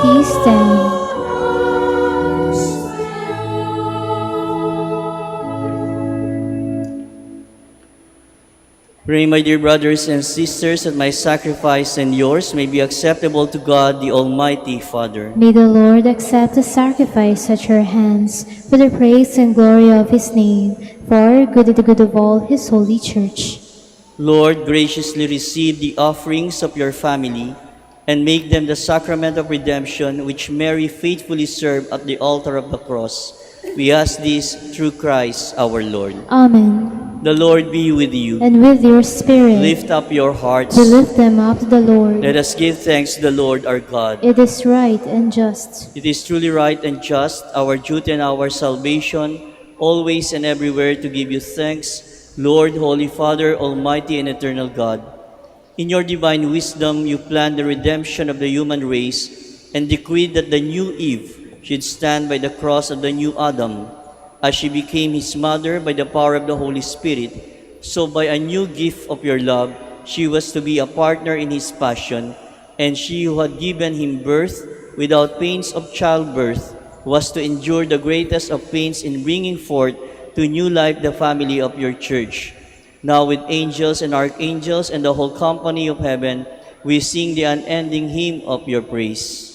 Please stand. Pray, my dear brothers and sisters, that my sacrifice and yours may be acceptable to God, the Almighty Father. May the Lord accept the sacrifice at your hands for the praise and glory of his name, for our good and the good of all his holy church. Lord, graciously receive the offerings of your family and make them the sacrament of redemption which Mary faithfully served at the altar of the cross. We ask this through Christ our Lord. Amen. The Lord be with you. And with your spirit, Lift up your hearts. we lift them up to the Lord. Let us give thanks to the Lord our God. It is right and just. It is truly right and just, our duty and our salvation, always and everywhere to give you thanks, Lord, Holy Father, Almighty and Eternal God. In your divine wisdom, you planned the redemption of the human race and decreed that the new Eve should stand by the cross of the new Adam. As she became his mother by the power of the Holy Spirit, so by a new gift of your love, she was to be a partner in his passion, and she who had given him birth without pains of childbirth was to endure the greatest of pains in bringing forth to new life the family of your church. Now with angels and archangels and the whole company of heaven, we sing the unending hymn of your praise.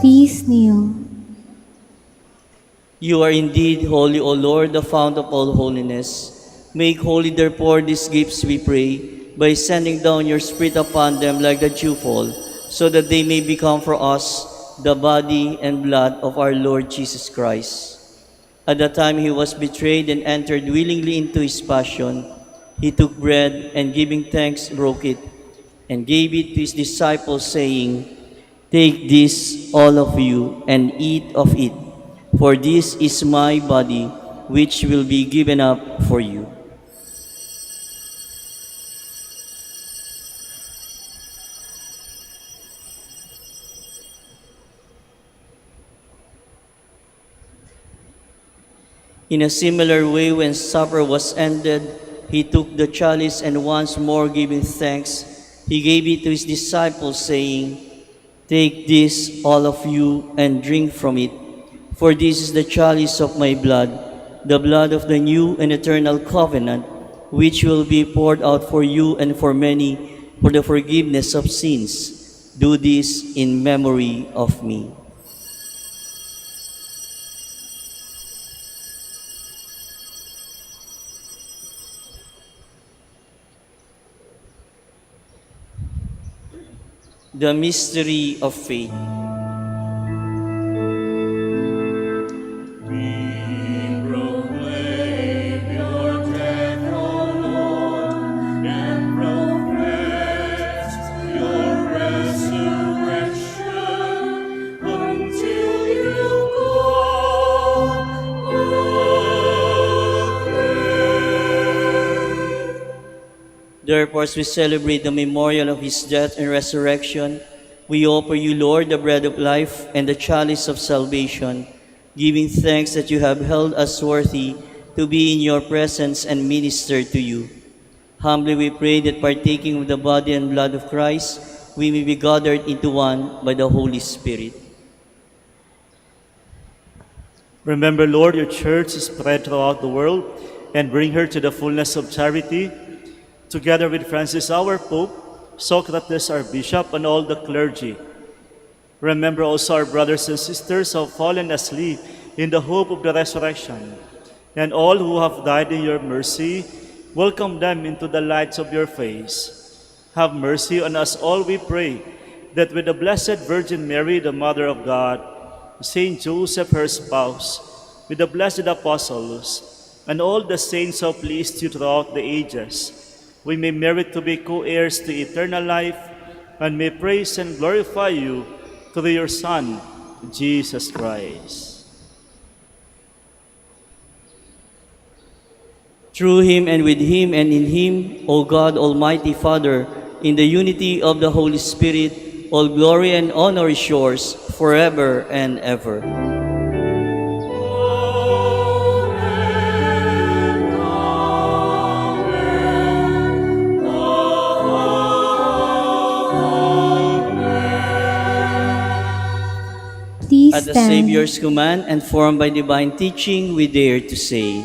Please kneel. You are indeed holy, O Lord, the fount of all holiness. Make holy, therefore, these gifts, we pray, by sending down your Spirit upon them like the dewfall, so that they may become for us the body and blood of our Lord Jesus Christ. At the time he was betrayed and entered willingly into his passion, he took bread and giving thanks broke it and gave it to his disciples, saying, "Take this, all of you, and eat of it, for this is my body, which will be given up for you." In a similar way, when supper was ended, he took the chalice and once more giving thanks, he gave it to his disciples, saying, "Take this, all of you, and drink from it, for this is the chalice of my blood, the blood of the new and eternal covenant, which will be poured out for you and for many for the forgiveness of sins. Do this in memory of me." The mystery of faith. Therefore, as we celebrate the memorial of his death and resurrection, we offer you, Lord, the bread of life and the chalice of salvation, giving thanks that you have held us worthy to be in your presence and minister to you. Humbly we pray that partaking of the body and blood of Christ, we may be gathered into one by the Holy Spirit. Remember, Lord, your church is spread throughout the world, and bring her to the fullness of charity. Together with Francis, our Pope, Socrates, our Bishop, and all the clergy. Remember also our brothers and sisters who have fallen asleep in the hope of the resurrection, and all who have died in your mercy. Welcome them into the lights of your face. Have mercy on us all, we pray, that with the Blessed Virgin Mary, the Mother of God, Saint Joseph, her spouse, with the blessed apostles, and all the saints who pleased you throughout the ages, we may merit to be co-heirs to eternal life, and may praise and glorify you through your Son, Jesus Christ. Through him and with him and in him, O God, Almighty Father, in the unity of the Holy Spirit, all glory and honor is yours forever and ever. Please At the stand. Savior's command and formed by divine teaching, we dare to say,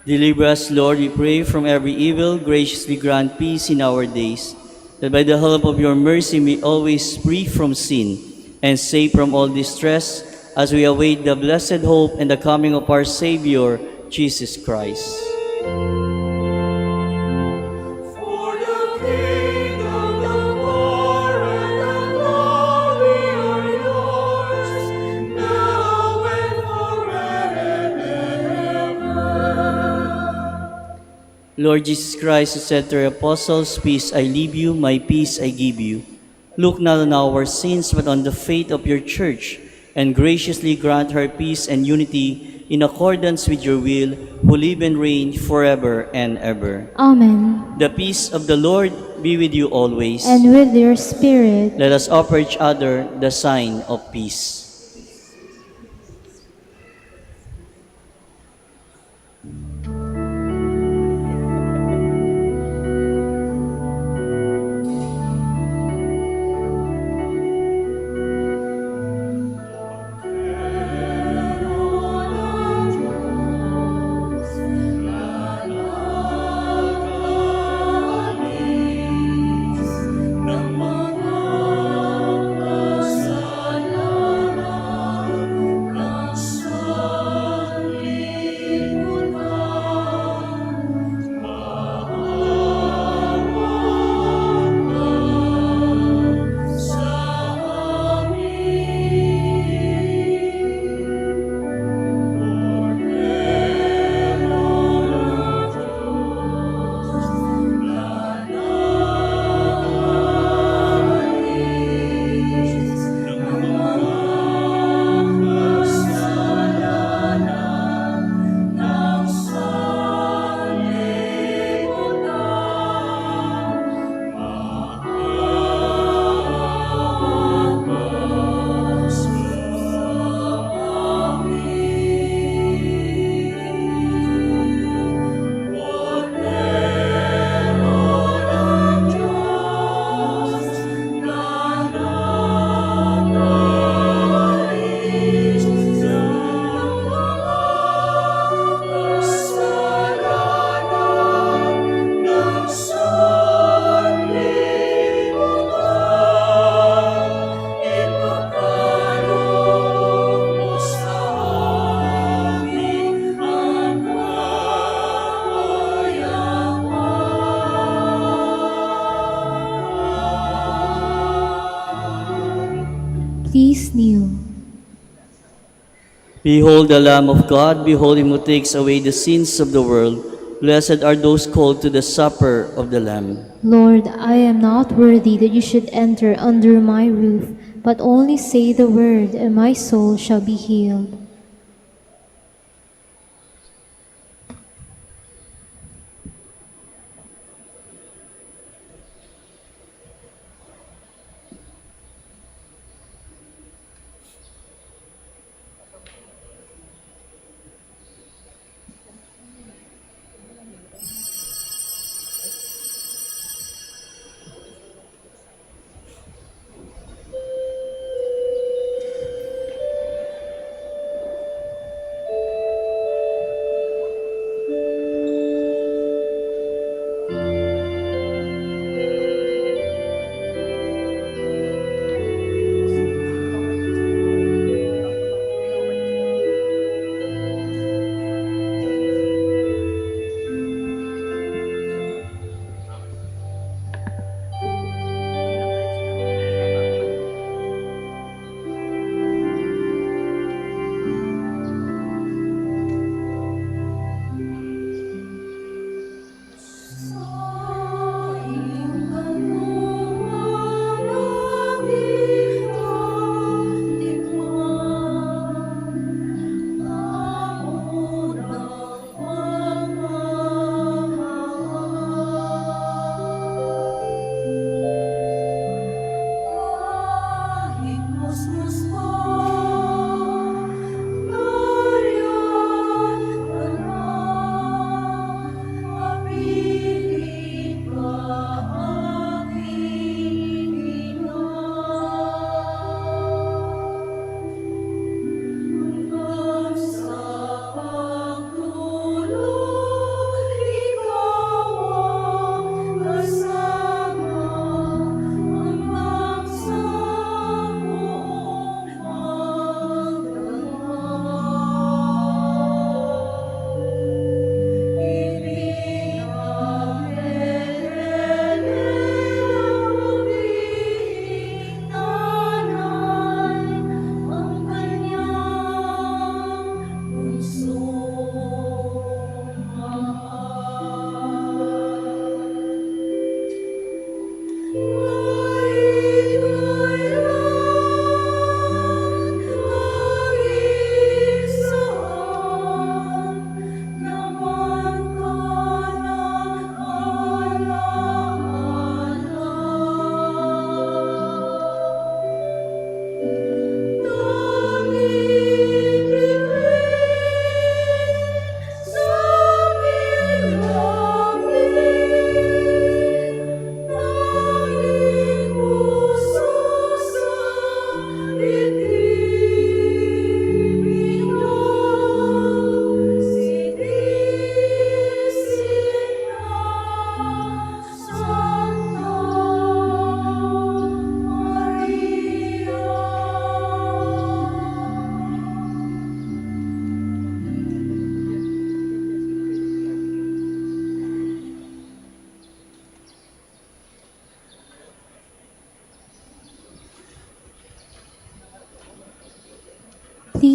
Deliver us, Lord, we pray, from every evil. Graciously grant peace in our days, that by the help of your mercy we always free from sin and safe from all distress, as we await the blessed hope and the coming of our Savior, Jesus Christ. For the kingdom, the power, and the glory are yours, now and forever. Lord Jesus Christ, who said to your apostles, "Peace I leave you, my peace I give you," look not on our sins, but on the faith of your church, and graciously grant her peace and unity in accordance with your will, who live and reign forever and ever. Amen. The peace of the Lord be with you always. And with your spirit. Let us offer each other the sign of peace. Please kneel. Behold the Lamb of God, behold him who takes away the sins of the world. Blessed are those called to the supper of the Lamb. Lord, I am not worthy that you should enter under my roof, but only say the word, and my soul shall be healed.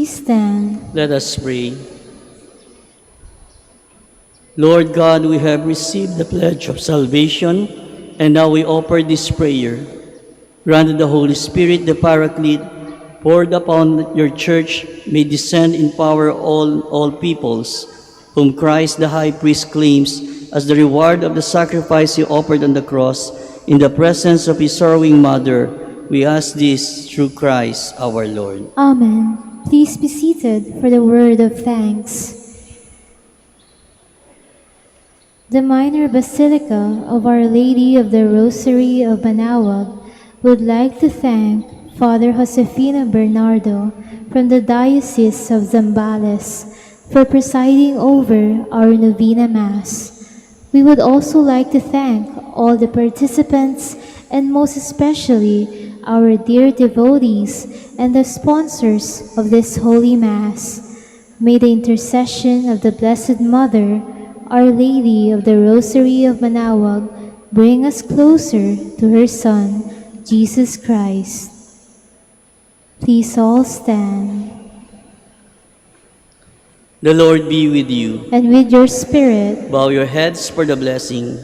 Please stand. Let us pray. Lord God, we have received the pledge of salvation, and now we offer this prayer. Grant that the Holy Spirit, the Paraclete, poured upon your church, may descend in power on all peoples, whom Christ the High Priest claims as the reward of the sacrifice he offered on the cross in the presence of his sorrowing mother. We ask this through Christ our Lord. Amen. Please be seated for the word of thanks. The Minor Basilica of Our Lady of the Rosary of Manaoag would like to thank Father Josefina Bernardo from the Diocese of Zambales for presiding over our Novena Mass. We would also like to thank all the participants and most especially our dear devotees and the sponsors of this Holy Mass. May the intercession of the Blessed Mother, Our Lady of the Rosary of Manaoag, bring us closer to her Son, Jesus Christ. Please all stand. The Lord be with you. And with your spirit, Bow your heads for the blessing.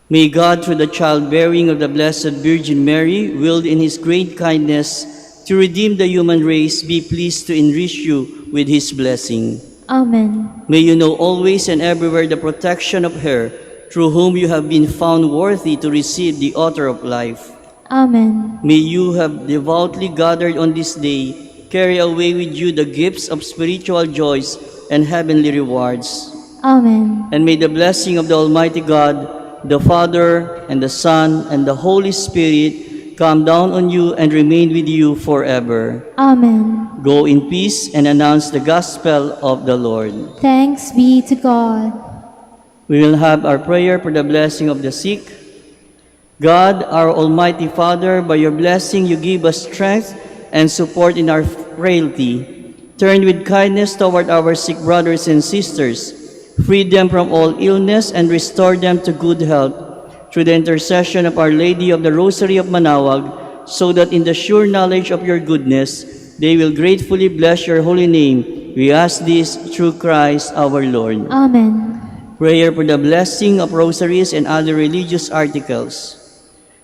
May God, through the childbearing of the Blessed Virgin Mary, willed in his great kindness to redeem the human race, be pleased to enrich you with his blessing. Amen. May you know always and everywhere the protection of her, through whom you have been found worthy to receive the author of life. Amen. May you have devoutly gathered on this day, carry away with you the gifts of spiritual joys and heavenly rewards. Amen. And may the blessing of the Almighty God, the Father, and the Son, and the Holy Spirit come down on you and remain with you forever. Amen. Go in peace and announce the gospel of the Lord. Thanks be to God. We will have our prayer for the blessing of the sick. God, our Almighty Father, by your blessing you give us strength and support in our frailty. Turn with kindness toward our sick brothers and sisters. Free them from all illness and restore them to good health through the intercession of Our Lady of the Rosary of Manaoag, so that in the sure knowledge of your goodness, they will gratefully bless your holy name. We ask this through Christ our Lord. Amen. Prayer for the blessing of rosaries and other religious articles.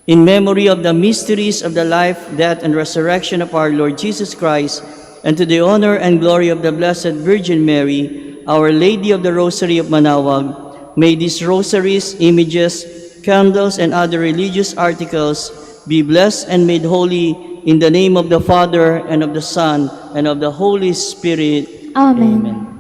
In memory of the mysteries of the life, death, and resurrection of our Lord Jesus Christ, and to the honor and glory of the Blessed Virgin Mary, Our Lady of the Rosary of Manaoag, may these rosaries, images, candles, and other religious articles be blessed and made holy in the name of the Father, and of the Son, and of the Holy Spirit. Amen.